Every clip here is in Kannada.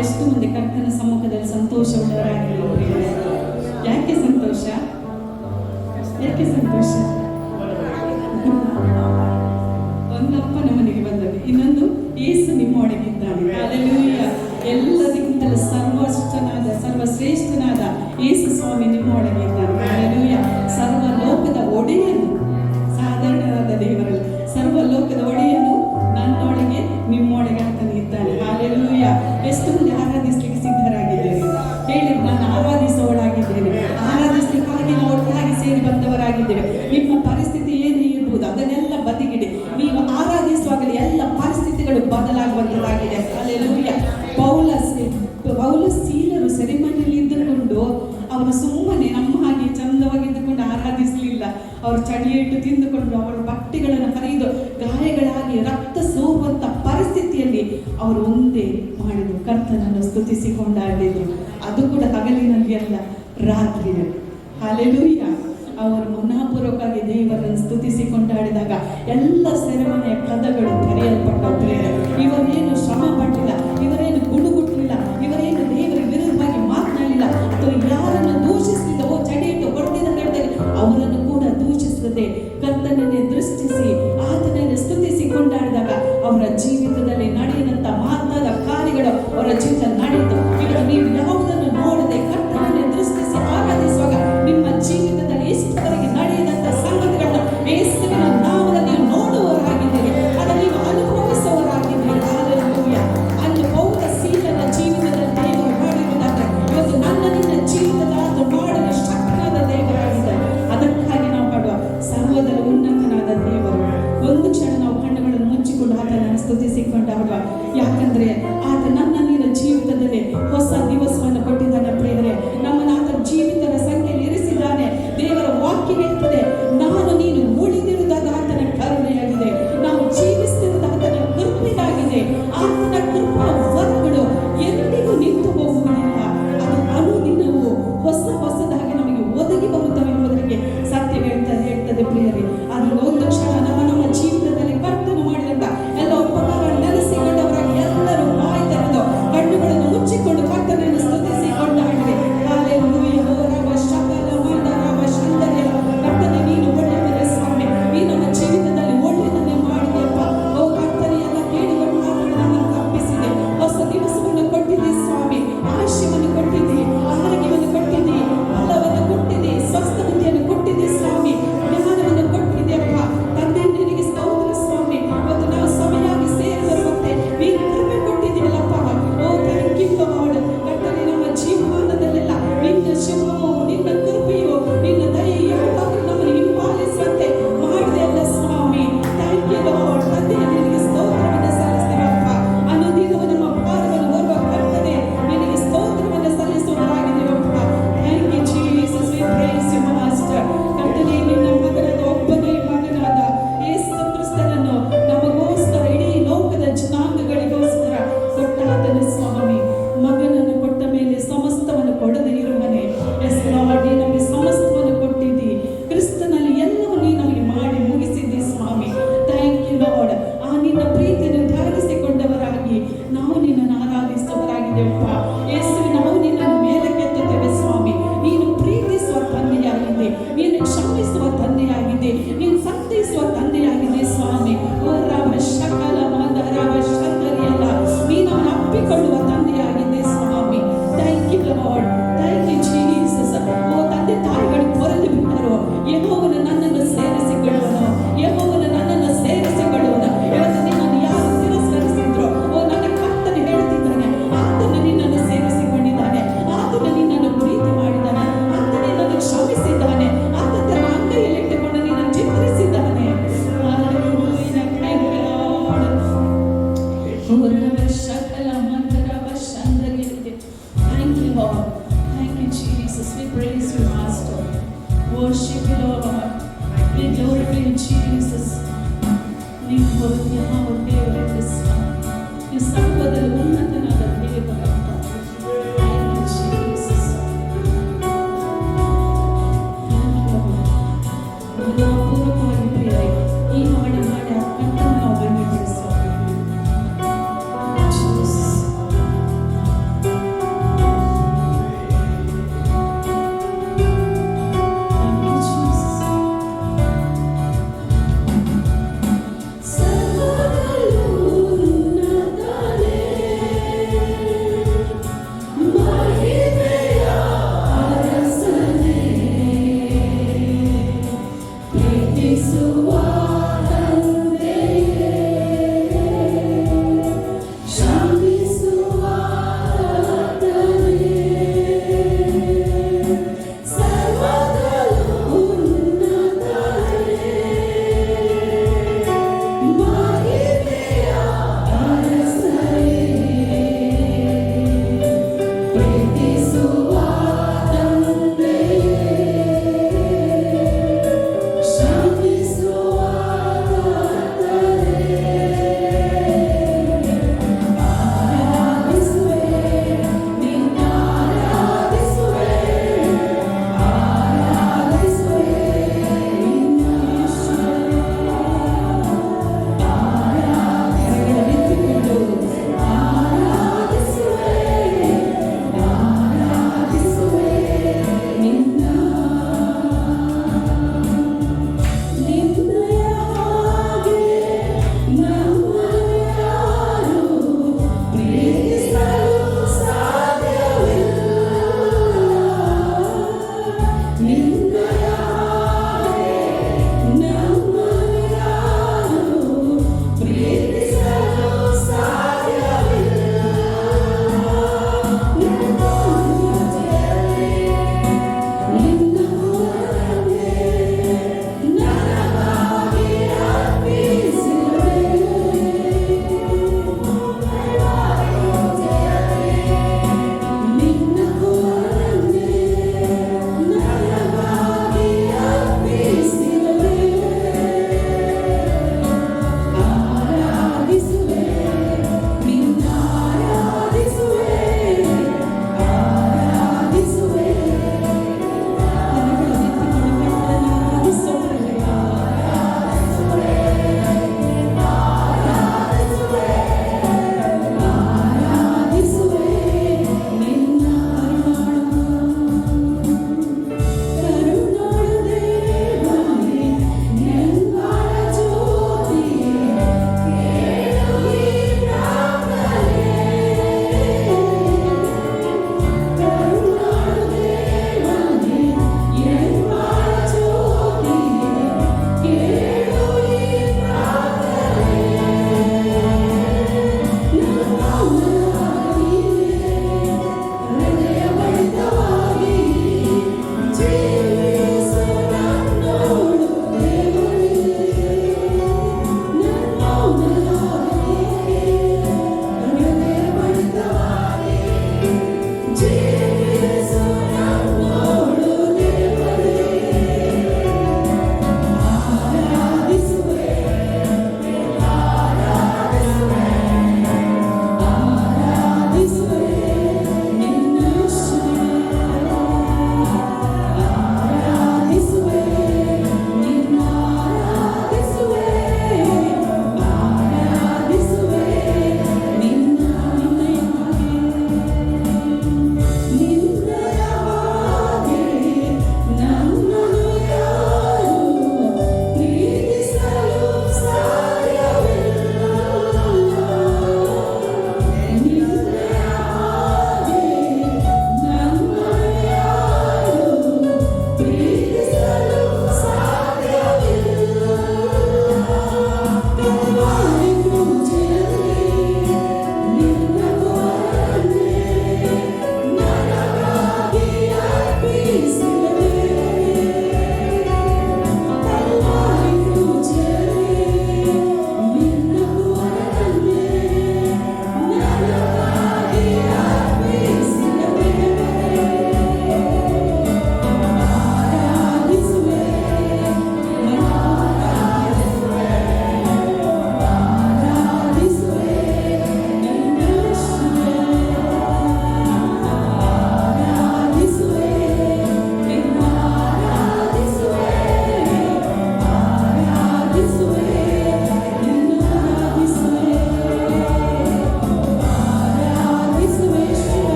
ಎಷ್ಟು ಮಂದಿ ಕರ್ತನ ಸಮ್ಮುಖದಲ್ಲಿ ಸಂತೋಷವುಳ್ಳವರಾಗಿದ್ದಾರೆ? ಯಾಕೆ ಸಂತೋಷ? ಯಾಕೆ ಸಂತೋಷ? ಒಂದಪ್ಪನ ಮನೆಗೆ ಬಂದದ್ದು, ಇನ್ನೊಂದು ಯೇಸು ನಿಮ್ಮೊಳಗಿದ್ದಾನೆ. ಹಲ್ಲೆಲೂಯಾ! ಎಲ್ಲರಿಗಿಂತಲೂ ಸರ್ವಶ್ರೇಷ್ಠನಾದ ಸರ್ವಶ್ರೇಷ್ಠನಾದ ಯೇಸು ಸ್ವಾಮಿ ನಿಮ್ಮೊಳಗಿದ್ದಾನೆ. ಹಲ್ಲೆಲೂಯಾ! ಸರ್ವ ಲೋಕದ ಒಡೆಯನು, ಸಾಧಾರಣವಾದ ದೇವರಲ್ಲಿ ಸರ್ವಲೋಕದ ಒಡೆಯನು ನನ್ನೊಳಗೆ ನಿಮ್ಮೊಳಗೆ ಆತನು ಇದ್ದಾನೆ. ಹಲ್ಲೆಲೂಯಾ! ಎಷ್ಟು ಮಂದಿ ಆರಾಧಿಸಲಿಕ್ಕೆ ಸಿದ್ಧರಾಗಿದ್ದೇವೆ? ಹೇಳಿ, ನಾನು ಆರಾಧಿಸುವವಳಾಗಿದ್ದೇನೆ. ಆರಾಧಿಸಲಿಕ್ಕಾಗಿ ನಾವು ಒಟ್ಟಾಗಿ ಸೇರಿ ಬಂದವರಾಗಿದ್ದೇವೆ. ನಿಮ್ಮ ಪರಿಸ್ಥಿತಿ ಏನೇ ಇರ್ಬೋದು ಅದನ್ನೆಲ್ಲ ಬದಿಗಿಡಿ. ನೀವು ಆರಾಧಿಸುವಾಗಲೇ ಎಲ್ಲ ಪರಿಸ್ಥಿತಿಗಳು ಬದಲಾಗುವಂತದ್ದಾಗಿದೆ. ಹಲ್ಲೆಲೂಯಾ! ಪೌಲ ಸೀಲರು ಸೆರೆಮನೆಯಲ್ಲಿ ಇದ್ದುಕೊಂಡು ಅವರು ಸುಮ್ಮನೆ ನಮ್ಮ ಹಾಗೆ ಚಂದವಾಗಿದ್ದುಕೊಂಡು ಆರಾಧಿಸಲಿಲ್ಲ. ಅವರು ಚಳಿಯಿಟ್ಟು ತಿಂದುಕೊಂಡು ಅವರ ಬಟ್ಟೆಗಳನ್ನು ಹರಿದು ಗಾಯಗಳಾಗಿ ರಕ್ತ ಸೋರುವಂತ ಪರಿಸ್ಥಿತಿಯಲ್ಲಿ ಅವರು ಒಂದೇ ಮಾಡಿದ್ರು, ಕರ್ತನನ್ನು ಸ್ತುತಿಸಿಕೊಂಡಾಡಿದ್ರು. ಅದು ಕೂಡ ಹಗಲಿನಲ್ಲಿ ಅಲ್ಲ, ರಾತ್ರಿಯಲ್ಲಿ. ಹಲ್ಲೆಲೂಯಾ! ಅವರು ಮನಃಪೂರ್ವಕವಾಗಿ ದೇವರನ್ನು ಸ್ತುತಿಸಿಕೊಂಡಾಡಿದಾಗ ಎಲ್ಲ ಸೆರೆಮನೆಯ ಕದಗಳು ತೆರೆಯಲ್ಪಟ್ಟರೆ, ಇವರೇನು ಶ್ರಮ ಪಟ್ಟಿಲ್ಲ, ಇವರೇನು ಗುಡುಗುಟ್ಟಲಿಲ್ಲ, ಇವರೇನು ದೇವರ ವಿರುದ್ಧವಾಗಿ ಮಾತನಾಡಲಿಲ್ಲ, ಅಥವಾ ಯಾರನ್ನು ದೂಷಿಸಲಿಲ್ಲ. ಚಡಿಯಿಟ್ಟು ಹೊಡೆದ ನಡೆದಾಗ ಅವರನ್ನು ಕೂಡ ದೂಷಿಸದೆ ಕರ್ತನನ್ನೇ ದೃಷ್ಟಿಸಿ ಆತನನ್ನು ಸ್ತುತಿಸಿಕೊಂಡಾಡಿದಾಗ ಅವರ ಜೀವಿತದಲ್ಲಿ ನಡೆಯದಂತ ಮಾತಾದ ಕಾರ್ಯಗಳು ಅವರ ಜೀವಿತ ನಡೆಯಿತು. ಇವತ್ತು ನೀವು ಯಾವುದನ್ನು ನೋಡದೆ ಕರ್ತನನ್ನೇ ದೃಷ್ಟಿಸಿ ಆರಾಧಿಸುವಾಗ ನಿಮ್ಮ ಜೀವಿತದಲ್ಲಿ ಎಷ್ಟುವರೆಗೆ ನಡೆಯದಂತ ಸಂಗತಿಗಳನ್ನ ಯೇಸುವಿನ ನಾಮದಲ್ಲಿ ನೀವು ನೋಡುವವರಾಗಿದ್ದೀರಿ, ಅದನ್ನು ನೀವು ಅನುಭವಿಸುವವರಾಗಿದ್ದೀರಿ. ಹಲ್ಲೆಲೂಯಾ! ಅಲ್ಲಿ ಪೌಲ ಸೀಲನ ಜೀವಿತದಲ್ಲಿ ದೇವರು ಮಾಡಿರುವುದಾದ್ರೆ ಇವತ್ತು ನನ್ನ ನಿನ್ನ ಜೀವಿತದ ಅದು ಮಾಡಲು ಶಕ್ತನಾದ ದೇವರಾಗಿದ್ದಾರೆ. ಅದಕ್ಕಾಗಿ ನಾವು ಮಾಡುವ ಸರ್ವದರ ಉನ್ನತನಾದ ದೇವರು. ಒಂದು ಕ್ಷಣ ನಾವು ಕಣ್ಣುಗಳನ್ನು ಮುಚ್ಚಿಕೊಂಡು ಆತನನ್ನು ಸ್ತುತಿಸಿಕೊಂಡಾಡುವ. ಯಾಕಂದ್ರೆ ಆತ ನನ್ನ ನಿನ್ನ ಜೀವಿತದಲ್ಲಿ ಹೊಸ ದಿವಸವನ್ನು ಕೊಟ್ಟಿದ್ದಾನೆ. ಪ್ರಿಯರೇ, ನಮ್ಮನ್ನು ಆತ ಜೀವಿತದ ಸಂಖ್ಯೆಯಲ್ಲಿ ಇರಿಸಿದ್ದಾನೆ. ದೇವರ ವಾಕ್ಯ ಹೇಳ್ತದೆ, ನಾನು ನೀನು ಉಳಿದಿರುವುದಾದ ಆತನ ಕರುಣೆಯಾಗಿದೆ, ನಾವು ಜೀವಿಸುತ್ತಿರುವುದು ಆತನ ಕೃಪೆಯಾಗಿದೆ. ಆತನ ಕೃಪಾ ವರಗಳು ಎಂದಿಗೂ ನಿಂತು ಹೋಗುವುದಿಲ್ಲ. ಅದು ಅನುದಿನವೂ ಹೊಸದಾಗಿ ನಮಗೆ ಒದಗಿ ಬರುತ್ತವೆ ಎಂಬುದಕ್ಕೆ ಸತ್ಯ ಹೇಳ್ತದೆ ಪ್ರಿಯರೇ. ಆದ್ರೆ ಒಂದು ಕ್ಷಣ ನಮ್ಮ ಜೀವಿತದಲ್ಲಿ ಕರ್ತನು ಮಾಡಿದಂತ ಎಲ್ಲ ಉಪಕಾರ ನೆಲೆಸಿಕೊಂಡವರಾಗಿ ಎಲ್ಲರೂ ಬಾಯಿ ತೆರೆದು ಕಣ್ಣುಗಳನ್ನು ಮುಚ್ಚಿಕೊಂಡು ಕರ್ತನನ್ನು ಸ್ತುತಿಸಿಕೊಂಡಾಡಿದೆ. ಹಲ್ಲೆಲೂಯಾ! ಕರ್ತನೆ, ನೀನು ಒಳ್ಳೆಯವರೇ ಸ್ವಾಮಿ, ನೀನು ನಮ್ಮ ಜೀವಿತದಲ್ಲಿ ಒಳ್ಳೆಯದನ್ನೇ ಮಾಡಿದೆಯಪ್ಪ. ಓ ಕರ್ತನೆ, ಎಲ್ಲ ಕೇಳಿಕೊಂಡು ನಮ್ಮನ್ನು ತಪ್ಪಿಸಿದೆ. ಹೊಸ ದಿವಸವನ್ನು ಕೊಟ್ಟಿದ್ದೆ ಸ್ವಾಮಿ, ಆಶಯವನ್ನು ಕೊಟ್ಟಿದ್ದೆ, ಆರೋಗ್ಯವನ್ನು ಕೊಟ್ಟಿದ್ದೆ, ಫಲವನ್ನು ಕೊಟ್ಟಿದ್ದೆ, ಸ್ವಸ್ಥ ಬುದ್ಧಿಯನ್ನು ಕೊಟ್ಟಿದ್ದೆ ಸ್ವಾಮಿ, ಜ್ಞಾನವನ್ನು ಕೊಟ್ಟಿದೆಯಪ್ಪ. ತಂದೆ, ನಿನಗೆ ಸ್ತೋತ್ರ ಸ್ವಾಮಿ. ಇವತ್ತು ನಾವು ಸಮಯವಾಗಿ ಸೇರಿ ಬರುವಂತೆ ನೀನು ಕೃಪೆ ಕೊಟ್ಟಿದ್ದೀಯಲ್ಲಪ್ಪ. ಓ ಥ್ಯಾಂಕ್ ಯು ಲಾರ್ಡ್. ಕರ್ತನೆ, ನಮ್ಮ ಜೀವಮಾನದಲ್ಲೆಲ್ಲ ನಿನ್ನ ಶಿವವು, ನಿನ್ನ ಕೃಪೆಯು, ನಿನ್ನ ದಯೆಯು ನಮ್ಮನ್ನು ಹಿಂಬಾಲಿಸುವಂತೆ ಮಾಡಿದೆಯಲ್ಲ ಸ್ವಾಮಿ. Thank you lord. ತಂದೆ, ನಿನಗೆ ಸ್ತೋತ್ರವನ್ನು ಸಲ್ಲಿಸ್ತೀವಪ್ಪ. ಅನುದಿನವೂ ನಮ್ಮ ಭಾರವನ್ನು ಹೊರುವ ಕರ್ತನೆ, ನಿನಗೆ ಸ್ತೋತ್ರವನ್ನು ಸಲ್ಲಿಸುವವರಾಗಿದ್ದೀವಪ್ಪ. Thank you Jesus. We praise you master. ಕರ್ತನೆ, ನಿನ್ನ ಮಗನಾದ ಒಬ್ಬನೇ ಮಗನಾದ ಯೇಸು ಕ್ರಿಸ್ತನನ್ನು ನಮಗೋಸ್ಕರ ಇಡೀ ಲೋಕದ ಜನಾಂಗಗಳಿಗೋಸ್ಕರ ಕೊಟ್ಟಾತನು ಸ್ವಾಮಿ. ಮಗನನ್ನು ಕೊಟ್ಟ ಮೇಲೆ ಸಮಸ್ತವನ್ನು ಕೊಡದೇ ಇರುವನೆ. ಎಸ್ ಲಾರ್ಡ್, ನೀನು ನಮಗೆ ಸಮಸ್ತವನ್ನು ಕೊಟ್ಟಿದ್ದಿ. ಕ್ರಿಸ್ತನಲ್ಲಿ ಎಲ್ಲವೂ ನೀನು ನಮಗೆ ಮಾಡಿ ಮುಗಿಸಿದ್ದಿ ಸ್ವಾಮಿ. Thank you lord. ಆ ನಿನ್ನ ಪ್ರೀತಿಯನ್ನು ತ್ಯಾಗಿಸಿಕೊಂಡವರಾಗಿ ನಾವು ನಿನ್ನನ್ನು ಆರಾಧಿಸುವವರಾಗಿದ್ದೇವಪ್ಪ. ಯೇಸುವೆ, ನಾವು ನಿನ್ನನ್ನು ಮೇಲಕ್ಕೆತ್ತುತ್ತೇವೆ ಸ್ವಾಮಿ. ನೀನು ಪ್ರೀತಿಸುವ ತಂದೆಯಾಗಿದೆ, ನೀನು ಕ್ಷಮಿಸುವ ತಂದೆಯಾಗಿದೆ, ನೀನು ಸಂತೈಸುವ ತಂದೆಯಾಗಿದೆ ಸ್ವಾಮಿ. ಓ ರಾಮ ಶಕಲ ಮಾಧರಾಮ ಶಂಕರಿಯಲ್ಲ, ನೀನನ್ನು ಅಪ್ಪಿಕೊಳ್ಳುವ ತಂದೆಯಾಗಿದೆ ಸ್ವಾಮಿ. Thank you lord. Thank you Jesus. ಓ ತಂದೆ ತಾಯಿಗಳು ಕೊರಲು ಬಿಟ್ಟರು, ಯೆಹೋವನು ನನ್ನನ್ನು ಸೇರಿಸಿಕೊಳ್ಳುವನು, ಯೆಹೋವನು ನನ್ನನ್ನು ಸೇರಿಸಿಕೊಳ್ಳುವನು. ಇವತ್ತು ನಿನ್ನನ್ನು ಯಾರು ತಿರಸ್ಕರಿಸಿದ್ರು, ಓ ನನ್ನ ಕರ್ತನು ಹೇಳ್ತಿದ್ದಾನೆ, ಆತನು ನಿನ್ನನ್ನು ಸೇರಿಸಿಕೊಂಡಿದ್ದಾನೆ, ಆತನು ನಿನ್ನನ್ನು ಪ್ರೀತಿ ಮಾಡಿದ್ದಾನೆ, ಆತನೇ ನಿನ್ನನ್ನು ಕ್ಷಮಿಸಿದ್ದಾನೆ, ಆತ ತನ್ನ ಅಂಗೈಯಲ್ಲಿಟ್ಟುಕೊಂಡು ನಿನ್ನನ್ನು ಚಿತ್ರಿಸಿದ್ದಾನೆ. ಹಲ್ಲೆಲೂಯಾ! Thank you lord. ಓ ರವ ಶಕಲ ಮಂದರವ ಶಂದರಿಯಲ್ಲಿದೆ. Thank you, Lord. Thank you, Jesus. We praise you, Master. Worship you, Lord. We glorify you, Jesus. ನೀವು ಹೊರತು ಯಾವ ದೇವರಿಲ್ಲ ಸ್ವಾಮಿ. ನೀವು ಸರ್ವದಲ್ಲಿ ಉನ್ನತನಾದ Devarappa. Thank you, Jesus. Thank you, Lord. ಮನಃಪೂರ್ವಕವಾಗಿ ಪ್ರಿಯರೇ, ಈ ಹಾಡು ಹಾಡಿ ಆ ಕರ್ತನನ್ನು ನಾವು ಬೆಂಬಲಿಸುವ Jesus.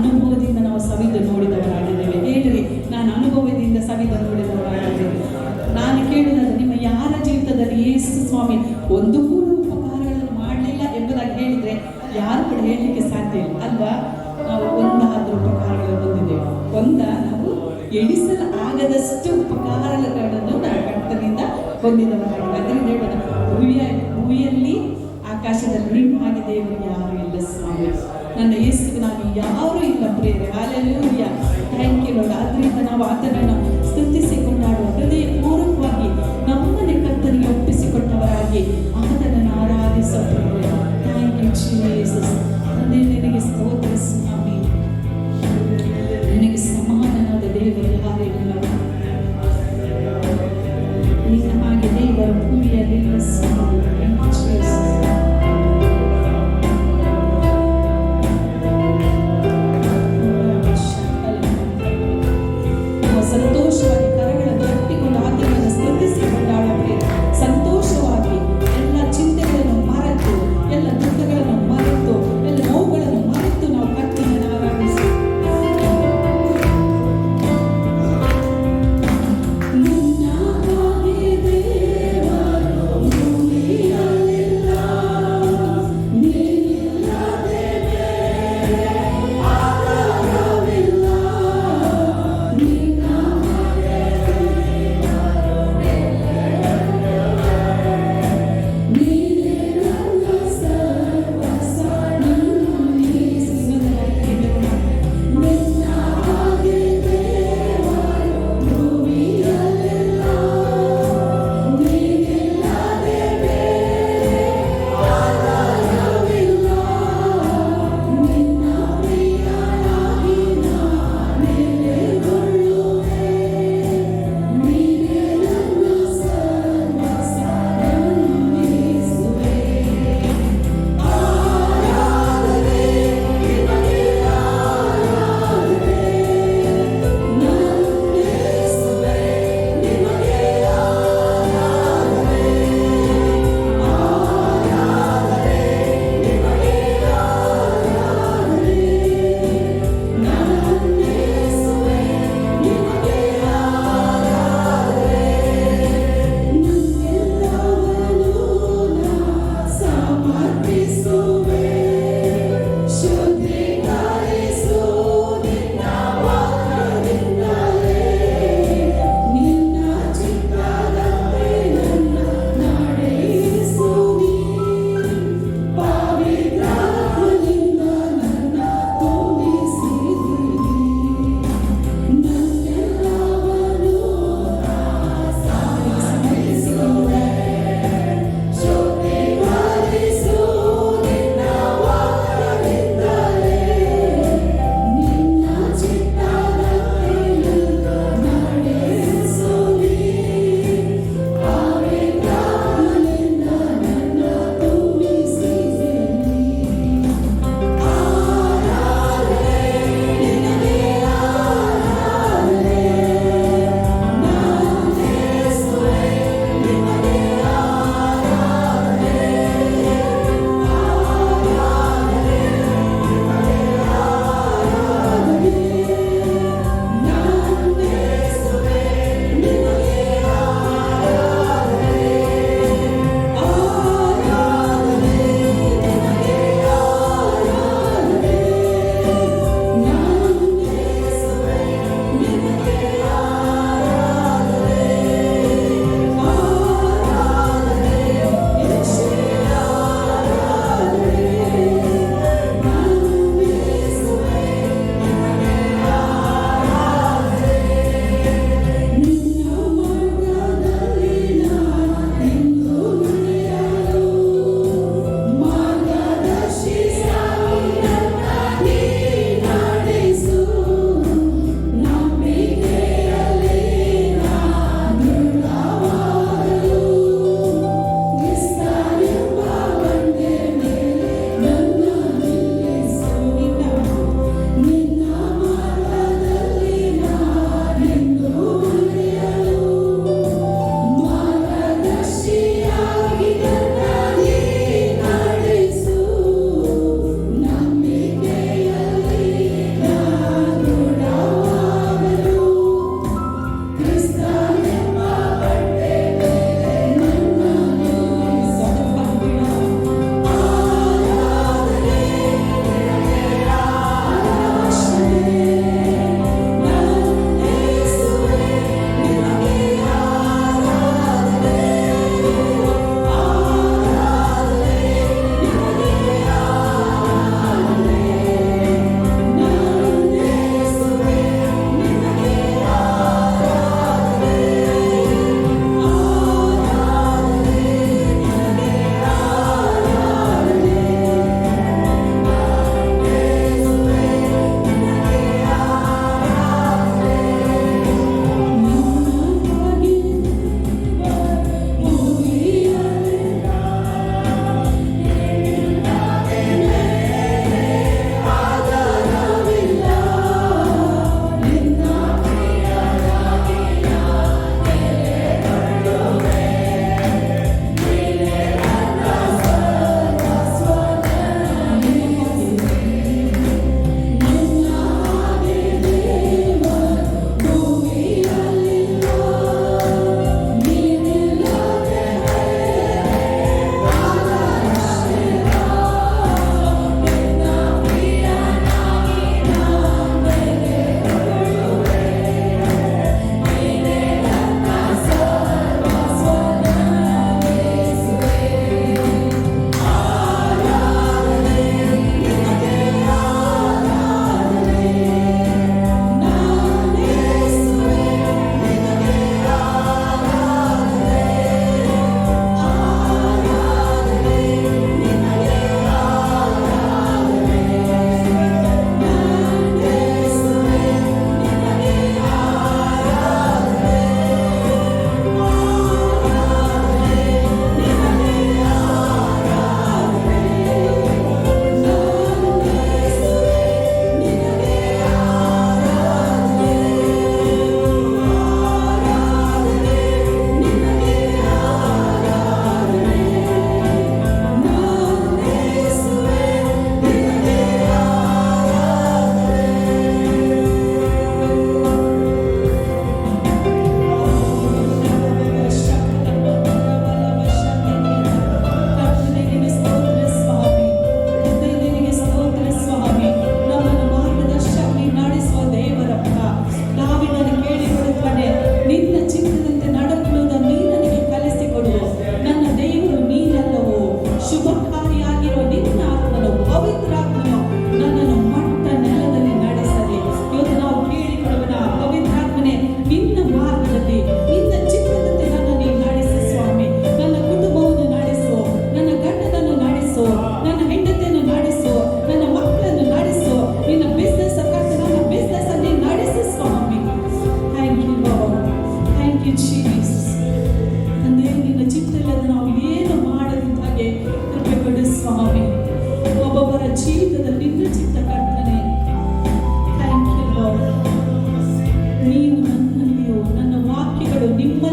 ಅನುಭವದಿಂದ ನಾವು ಸವಿದು ನೋಡಿದವರಾಗಿದ್ದೇವೆ. ಹೇಳಿರಿ, ನಾನು ಅನುಭವದಿಂದ ಸವಿದು ನೋಡಿದವರಾಗಿದ್ದೇವೆ. ನಾನು ಕೇಳುವುದಾದ್ರೆ, ನಿಮ್ಮ ಯಾರ ಜೀವಿತದಲ್ಲಿ ಯೇಸು ಸ್ವಾಮಿ ಒಂದು ಕೂಡ ಉಪಕಾರಗಳನ್ನು ಮಾಡಲಿಲ್ಲ ಎಂಬುದಾಗಿ ಹೇಳಿದರೆ ಯಾರು ಕೂಡ ಹೇಳಲಿಕ್ಕೆ ಸಾಧ್ಯ ಇಲ್ಲ ಅಲ್ವಾ? ನಾವು ಒಂದಾದ್ರೂ ಉಪಕಾರಗಳನ್ನು ಹೊಂದಿದ್ದೇವೆ. ನಾವು ಎಣಿಸಲು ಆಗದಷ್ಟು ಉಪಕಾರಗಳನ್ನು ನಾವು ಕರ್ತನಿಂದ ಹೊಂದಿದವರಾಗಿದೆ. ಅದರಿಂದ ಹೇಳೋಣ, ಭೂಮಿಯಲ್ಲಿ ಆಕಾಶದಲ್ಲಿ ನಿಮ್ಮ ಹಾಗೆ ದೇವರು ಯಾರು ಇಲ್ಲ ಸ್ವಾಮಿ. ನನ್ನ ಯೇಸುವಿಗೆ ನಾನು ಯಾರೂ ಇಲ್ಲ ಪ್ರಿಯರೇ. Hallelujah, thank you Lord. ಅದರಿಂದ ನಾವು ಆತನನ್ನು ಸ್ತುತಿಸಿ ಕೊಂಡಾಡುವ ಹೃದಯಪೂರ್ವಕವಾಗಿ ನಮ್ಮನ್ನೇ ಕರ್ತನಿಗೆ ಒಪ್ಪಿಸಿಕೊಟ್ಟವರಾಗಿ ಆತನನ್ನು ಆರಾಧಿಸುವ ಪ್ರಿಯರೇ. Thank you Jesus. ತಂದೆ, ನಿನಗೆ ಸ್ತೋತ್ರ ಸ್ವಾಮಿ. ನಿನಗೆ ಸಮಾನನಾದ ದೇವರು ಯಾರಿಲ್ಲ. ನಿನ್ನ ಹಾಗೆ ದೇವರು ಭೂಮಿಯಲ್ಲಿಲ್ಲ ಸ್ವಾಮಿ. ಸಂತೋಷವಾಗಿ ಕರಗಳನ್ನು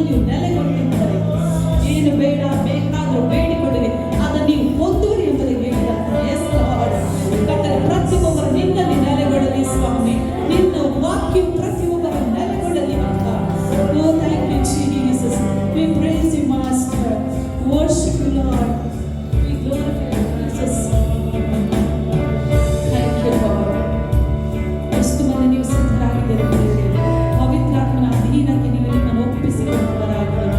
ನೀವು ನೆಲೆಗೊಂಡಿದ್ದರೆ ಏನು ಬೇಡ ಬೇಕಾದರೂ ಬೇಡಿಕೊಳ್ಳಿರಿ ಅದನ್ನು ನೀವು ಹೊಂದುವಿರಿ ಎಂಬುದಾಗಿ ಹೇಳಿದಂತೆ. ಎಸ್ ಲಾರ್ಡ್, ಕರ್ತನೇ ಪ್ರತಿಯೊಬ್ಬರು ನಿನ್ನಲ್ಲಿ ನೆಲೆಗೊಳ್ಳಲಿ ಸ್ವಾಮಿ. ನಿನ್ನ ವಾಕ್ಯವು ಪ್ರತಿಯೊಬ್ಬರ ನೆಲೆಗೊಳ್ಳಲಿ ಅಪ್ಪ. Oh, thank you Jesus. We praise you Master. Worship you Lord. We glorify you Jesus. Thank you Lord. ಎಷ್ಟು ಮಂದಿ ನೀವು ಸಿದ್ಧರಾಗಿದ್ದೀರಿ ಪವಿತ್ರಾತ್ಮನ ಅಧೀನಕ್ಕೆ ನೀವು ನಿಮ್ಮನ್ನು ಒಪ್ಪಿಸಿಕೊಂಡವರಾಗಿದ್ದೀರಿ.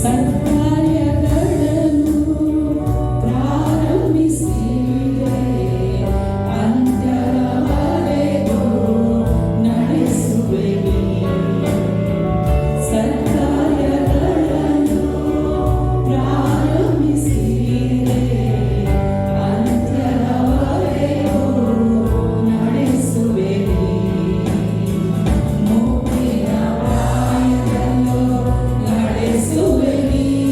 ಸತ್ಕಾರ್ಯಗಳನ್ನು ಪ್ರಾರಂಭಿಸಿದೆ, ಅಂತ್ಯದವರೆಗೂ ನಡೆಸುವೆನು. ಸತ್ಕಾರ್ಯಗಳನ್ನು ಪ್ರಾರಂಭಿಸಿದೆ, ಅಂತ್ಯದವರೆಗೂ ನಡೆಸುವೆನು. ಮುಪ್ಪಿನ ಪ್ರಾಯದಲ್ಲೂ ನಡೆಸುವೆನು.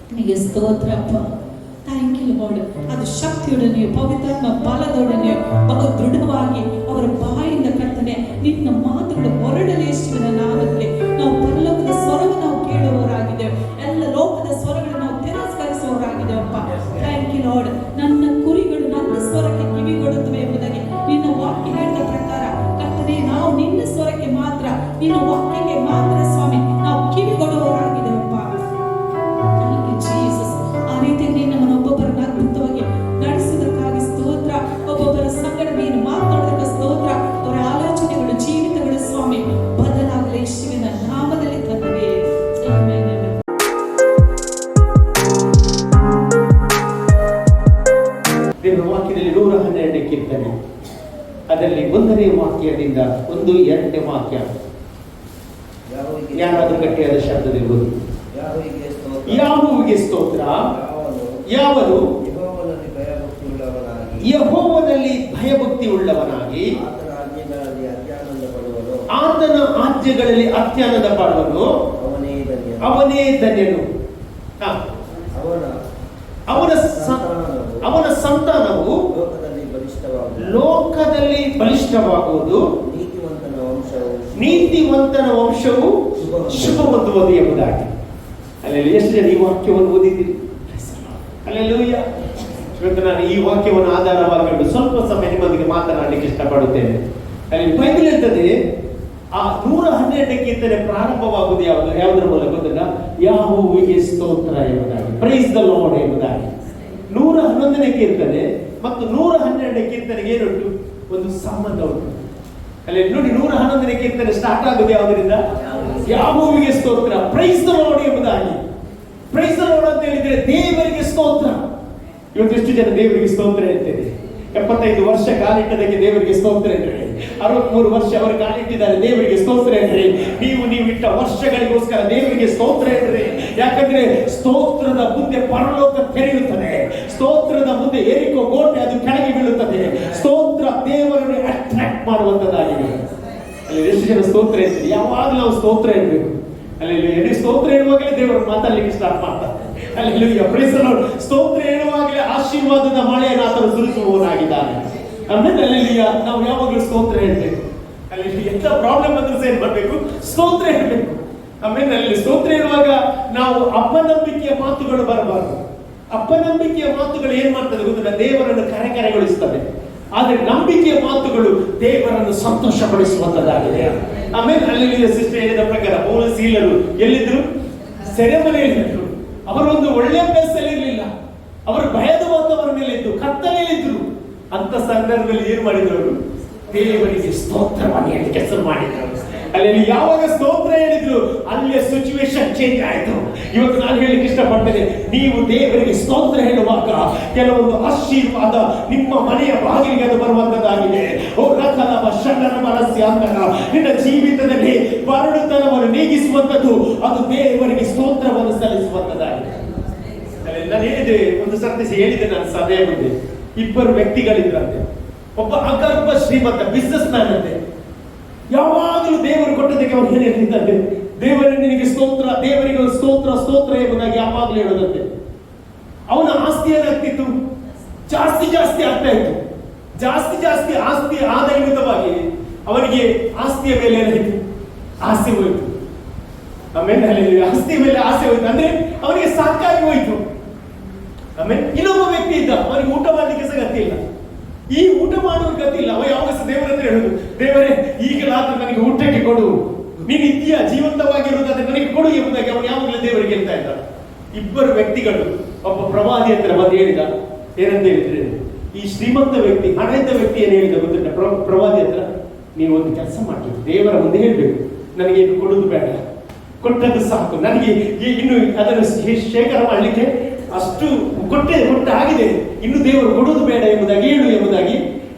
ನಿಮಗೆ ಸ್ತೋತ್ರಪ್ಪ. Thank you lord. ಅದು ಶಕ್ತಿಯೊಡನೆಯೂ ಪವಿತ್ರಾತ್ಮ ಬಲದೊಡನೆಯೂ ಬಹು ದೃಢವಾಗಿ ಅವರ ಬಾಯಿಂದ ಕರ್ತನೆ ನಿನ್ನ ಮಾತುಗಳು ಹೊರಡಲಿ. ಯೇಸುವಿನ ನಾಮದಲ್ಲಿ ನಾವು ಪರಲೋಕದ ಸ್ವರವನ್ನು ನಾವು ಕೇಳುವವರಾಗಿದ್ದೇವೆ. ಎಲ್ಲ ಲೋಕದ ಸ್ವರಗಳನ್ನು ನಾವು ತಿರಸ್ಕರಿಸುವವರಾಗಿದ್ದೇವಪ್ಪ. Thank you lord. ನನ್ನ ಕುರಿಗಳು ನನ್ನ ಸ್ವರಕ್ಕೆ ಕಿವಿಗೊಡುತ್ತವೆ ಎಂಬುದಾಗಿ ನಿನ್ನ ವಾಕ್ಯ ಹೇಳಿದ ಪ್ರಕಾರ ಕರ್ತನೆ ನಾವು ನಿನ್ನ ಸ್ವರಕ್ಕೆ ಮಾತ್ರ, ನಿನ್ನ ವಾಕ್ಯಕ್ಕೆ ಮಾತ್ರ ಸ್ವಾಮಿ ನಾವು ಕಿವಿಗೊಡುವವರಾಗಿದ್ದೇವಪ್ಪ. Thank you Jesus. ಆ ರೀತಿ ನೀನು ನಮ್ಮನ್ನು ಒಬ್ಬೊಬ್ಬರನ್ನ ಅದ್ಭುತವಾಗಿ ನಡೆಸುವುದಕ್ಕಾಗಿ ಸ್ತೋತ್ರ. ಒಬ್ಬೊಬ್ಬರ ಸಂಗಡ ನೀನು ಮಾತನಾಡೋದಕ್ಕೆ ಸ್ತೋತ್ರ. ಅವರ ಆಲೋಚನೆಗಳು, ಜೀವಿತಗಳು ಸ್ವಾಮಿ ಬದಲಾಗಲಿ ಯೇಸುವಿನ ನಾಮದಲ್ಲಿ ತಂದೆಯೇ. ಆಮೆನ್. ದೇವರ ವಾಕ್ಯದಲ್ಲಿ 112 ಕೀರ್ತನೆ, ಅದರಲ್ಲಿ 1ನೇ ವಾಕ್ಯದಿಂದ 1-2ನೇ ವಾಕ್ಯ ಯಾರಾದ್ರೂ ಗಟ್ಟಿಯಾದ ಶಬ್ದದಿರ್ಬೋದು. ಯಾಹುವಿಗೆ ಸ್ತೋತ್ರ. ಯಾವನು ಯೆಹೋವನಲ್ಲಿ ಭಯಭಕ್ತಿ ಉಳ್ಳವನಾಗಿ ಆತನ ಆಜ್ಞೆಗಳಲ್ಲಿ ಅತ್ಯಾನಂದ ಪಡುವನು ಅವನೇ ಧನ್ಯನು. ಅವನ ಸಂತಾನವು ಲೋಕದಲ್ಲಿ ಬಲಿಷ್ಠವಾಗುವುದು, ನೀತಿವಂತನ ವಂಶವು ಶುಭ ಹೊಂದುವುದು ಎಂಬುದಾಗಿ. ಅಲ್ಲಿ ಎಷ್ಟು ಜನ ಈ ವಾಕ್ಯವನ್ನು ಓದಿದ್ದೀರಿ? ಅಲ್ಲೆಲ್ಲೂಯ್ಯ. ಇವತ್ತು ನಾನು ಈ ವಾಕ್ಯವನ್ನು ಆಧಾರವಾಗಿಕೊಂಡು ಸ್ವಲ್ಪ ಸಮಯ ನಿಮ್ಮೊಂದಿಗೆ ಮಾತನಾಡಲಿಕ್ಕೆ ಇಷ್ಟಪಡುತ್ತೇನೆ. ಅಲ್ಲಿ ಬೈಬಲ್ ಹೇಳ್ತದೆ, ಆ 112 ಕೀರ್ತನೆ ಪ್ರಾರಂಭವಾಗುವುದು ಯಾವುದರ ಮೂಲಕ ಗೊತ್ತಿಲ್ಲ? ಯೆಹೋವನಿಗೆ ಸ್ತೋತ್ರ ಎಂಬುದಾಗಿ, ಪ್ರೈಸ್ ದ ಲಾರ್ಡ್ ಎಂಬುದಾಗಿ. 111ನೇ ಕೀರ್ತನೆ ಮತ್ತು 112ನೇ ಕೀರ್ತನೆಗೆ ಏನುಂಟು? ಒಂದು ಸಂಬಂಧ ಉಂಟು. ಅಲ್ಲಿ ನೋಡಿ, 111ನೇ ಕೀರ್ತನೆ ಸ್ಟಾರ್ಟ್ ಆಗುವುದು ಯಾವುದರಿಂದ? ಯೆಹೋವನಿಗೆ ಸ್ತೋತ್ರ, ಪ್ರೈಸ್ ದ ಲಾರ್ಡ್ ಎಂಬುದಾಗಿ. ಪ್ರೈಸ್ ದ ಲಾರ್ಡ್ ಅಂತ ಹೇಳಿದ್ರೆ ದೇವರಿಗೆ ಸ್ತೋತ್ರ. ಇವತ್ತು ಎಷ್ಟು ಜನ ದೇವರಿಗೆ ಸ್ತೋತ್ರ ಹೇಳ್ತೇವೆ? 75 ವರ್ಷ ಕಾಲಿಟ್ಟದಕ್ಕೆ ದೇವರಿಗೆ ಸ್ತೋತ್ರ ಹೇಳ್ರಿ. 63 ವರ್ಷ ಅವರು ಕಾಲಿಟ್ಟಿದ್ದಾರೆ, ದೇವರಿಗೆ ಸ್ತೋತ್ರ ಹೇಳ್ರಿ. ನೀವು ಇಟ್ಟ ವರ್ಷಗಳಿಗೋಸ್ಕರ ದೇವರಿಗೆ ಸ್ತೋತ್ರ ಹೇಳ್ರಿ. ಯಾಕಂದ್ರೆ ಸ್ತೋತ್ರದ ಮುಂದೆ ಪರಲೋಕ ತೆರೆಯುತ್ತದೆ. ಸ್ತೋತ್ರದ ಮುಂದೆ ಏರಿಕೋ ಕೋಟೆ ಅದು ಕೆಳಗೆ ಬೀಳುತ್ತದೆ. ಸ್ತೋತ್ರ ದೇವರನ್ನು ಅಟ್ರಾಕ್ಟ್ ಮಾಡುವಂತದ್ದಾಗಿದೆ. ಅಲ್ಲಿ ಎಷ್ಟು ಜನ ಸ್ತೋತ್ರ ಹೇಳ್ತೀರಿ? ಯಾವಾಗಲೂ ನಾವು ಸ್ತೋತ್ರ ಹೇಳ್ಬೇಕು. ಅಲ್ಲಿ ಸ್ತೋತ್ರ ಹೇಳುವಾಗಲೇ ದೇವರು ಮಾತಾಡ್ಲಿಕ್ಕೆ ಸ್ಟಾರ್ಟ್ ಮಾಡ್ತಾರೆ. ಅಲ್ಲಿ ಪ್ರೈಸ್ ದ ಲಾರ್ಡ್. ಸ್ತೋತ್ರ ಹೇಳುವಾಗಲೇ ಆಶೀರ್ವಾದದ ಮಳೆಯನ್ನು ಆತನು ಸುರಿಸುವವನಾಗಿದ್ದಾನೆ. ಆಮೇಲೆ ಅಲ್ಲಿ ನಾವು ಯಾವಾಗಲೂ ಸ್ತೋತ್ರ ಹೇಳ್ಬೇಕು. ಅಲ್ಲಿ ಎಂತ ಪ್ರಾಬ್ಲಮ್ ಬಂದ್ರೆ ಏನ್ ಮಾಡ್ಬೇಕು? ಸ್ತೋತ್ರ ಹೇಳ್ಬೇಕು. ಆಮೇಲೆ ಅಲ್ಲಿ ಸ್ತೋತ್ರ ಹೇಳುವಾಗ ನಾವು ಅಪನಂಬಿಕೆಯ ಮಾತುಗಳು ಬರಬಾರದು. ಅಪನಂಬಿಕೆಯ ಮಾತುಗಳು ಏನ್ ಮಾಡ್ತದೆ ಗೊತ್ತಿಲ್ಲ? ದೇವರನ್ನು ಕರೆಗೊಳಿಸ್ತದೆ. ಆದ್ರೆ ನಂಬಿಕೆಯ ಮಾತುಗಳು ದೇವರನ್ನು ಸಂತೋಷಪಡಿಸುವಂತದ್ದಾಗಿದೆ. ಆಮೇಲೆ ಅಲ್ಲಿ ಸಿಸ್ಟರ್ ಹೇಳಿದ ಪ್ರಕಾರ ಪೌಲ ಸೀಲರು ಎಲ್ಲಿದ್ರು? ಸೆರೆಮನೆಯಲ್ಲಿದ್ರು. ಅವರೊಂದು ಒಳ್ಳೆಯ ಪ್ಲೇಸ್ ಅಲ್ಲಿ ಇರಲಿಲ್ಲ. ಅವರು ಭಯದ ವಾತಾವರಣದಲ್ಲಿದ್ದು ಕತ್ತಲೆಯಲ್ಲಿದ್ರು. ಅಂತ ಸಂದರ್ಭದಲ್ಲಿ ಏನ್ ಮಾಡಿದ್ರು? ಅವರು ದೇವರಿಗೆ ಸ್ತೋತ್ರವಾಗಿ ಹೇಳಿ ಕೆಲಸ ಮಾಡಿದ್ರು. ಅಲ್ಲಿ ಯಾವಾಗ ಸ್ತೋತ್ರ ಹೇಳಿದ್ರು ಅಲ್ಲಿಯ ಸಿಚುವೇಶನ್ ಚೇಂಜ್ ಆಯಿತು. ಇವತ್ತು ನಾನು ಹೇಳಲಿಕ್ಕೆ ಇಷ್ಟಪಡ್ತೇನೆ, ನೀವು ದೇವರಿಗೆ ಸ್ತೋತ್ರ ಹೇಳುವಾಗ ಕೆಲವೊಂದು ಆಶೀರ್ವಾದ ನಿಮ್ಮ ಮನೆಯ ಬಾಗಿಲಿಗೆ ಅದು ಬರುವಂತದ್ದಾಗಿದೆ. ನಿನ್ನ ಜೀವಿತದಲ್ಲಿ ಬರಡುತನವನ್ನು ನೀಗಿಸುವಂಥದ್ದು ಅದು ದೇವರಿಗೆ ಸ್ತೋತ್ರವನ್ನು ಸಲ್ಲಿಸುವಂತದ್ದಾಗಿದೆ. ನಾನು ಹೇಳಿದೆ, ಒಂದು ಸರ್ತಿ ಹೇಳಿದೆ ನಾನು ಸಭೆಯ ಮುಂದೆ, 2 ವ್ಯಕ್ತಿಗಳಿದ್ರಂತೆ. ಒಬ್ಬ ಅಗರ್ಭ ಶ್ರೀಮಂತ ಬಿಸ್ನೆಸ್ ಮ್ಯಾನ್ ಅಂತೆ. ಯಾವಾಗಲೂ ದೇವರು ಕೊಟ್ಟದಕ್ಕೆ ಅವನು ಏನು ಹೇಳ್ತಿದ್ದಂತೆ? ದೇವರೇ ನಿನಗೆ ಸ್ತೋತ್ರ, ದೇವರಿಗೆ ಸ್ತೋತ್ರ ಸ್ತೋತ್ರ ಎಂಬುದಾಗಿ ಯಾವಾಗಲೂ ಹೇಳೋದಂತೆ. ಅವನ ಆಸ್ತಿ ಏನಾಗ್ತಿತ್ತು? ಜಾಸ್ತಿ ಆಗ್ತಾ ಇತ್ತು. ಜಾಸ್ತಿ ಆಸ್ತಿ ಆದ ನಿಮಿತ್ತವಾಗಿ ಅವನಿಗೆ ಆಸ್ತಿಯ ಮೇಲೆ ಏನಾಯಿತು? ಆಸೆ ಹೋಯಿತು. ಆಮೇಲೆ ಅಲ್ಲಿ ಆಸ್ತಿಯ ಮೇಲೆ ಆಸೆ ಹೋಯ್ತು ಅಂದ್ರೆ ಅವನಿಗೆ ಸಾಕಾಗಿ ಹೋಯ್ತು. ಆಮೇಲೆ ಇನ್ನೊಬ್ಬ ವ್ಯಕ್ತಿ ಇದ್ದ, ಅವನಿಗೆ ಊಟ ಮಾಡಲಿಕ್ಕೆ ಸಹ ಗತಿ ಇಲ್ಲ. ಈ ಊಟ ಮಾಡುವ ಗತಿ ಇಲ್ಲ. ಅವ ಯಾವಾಗ ಸಹ ದೇವರ ಹತ್ರ ಹೇಳುದು, ದೇವರೇ ಈಗಲಾದ್ರೂ ನನಗೆ ಊಟಕ್ಕೆ ಕೊಡು, ನೀನು ಇದೆಯಾ ಜೀವಂತವಾಗಿರುವುದಾದ್ರೆ ನನಗೆ ಕೊಡು ಎಂಬುದಾಗಿ ಅವನು ಯಾವಾಗಲೂ ದೇವರಿಗೆ ಹೇಳ್ತಾ ಇದ್ದ. 2 ವ್ಯಕ್ತಿಗಳು ಒಬ್ಬ ಪ್ರವಾದಿ ಹತ್ರ ಬಂದು ಹೇಳಿದ, ಏನಂತ ಹೇಳಿದ್ರೆ, ಈ ಶ್ರೀಮಂತ ವ್ಯಕ್ತಿ, ಹಣ ಇದ್ದ ವ್ಯಕ್ತಿ ಏನು ಹೇಳಿದ ಗೊತ್ತಿಲ್ಲ ಪ್ರವಾದಿ ಹತ್ರ, ನೀವು ಒಂದು ಕೆಲಸ ಮಾಡ್ತೀವಿ, ದೇವರ ಮುಂದೆ ಹೇಳ್ಬೇಕು, ನನಗೆ ಏನು ಕೊಡುದು ಬೇಡ, ಕೊಟ್ಟದ್ದು ಸಾಕು, ನನಗೆ ಇನ್ನು ಅದನ್ನು ಶೇಖರ ಮಾಡಲಿಕ್ಕೆ ಅಷ್ಟು ಕೊಟ್ಟಾಗಿದೆ, ಇನ್ನು ದೇವರು ಕೊಡುವುದು ಬೇಡ ಎಂಬುದಾಗಿ ಹೇಳು ಎಂಬುದಾಗಿ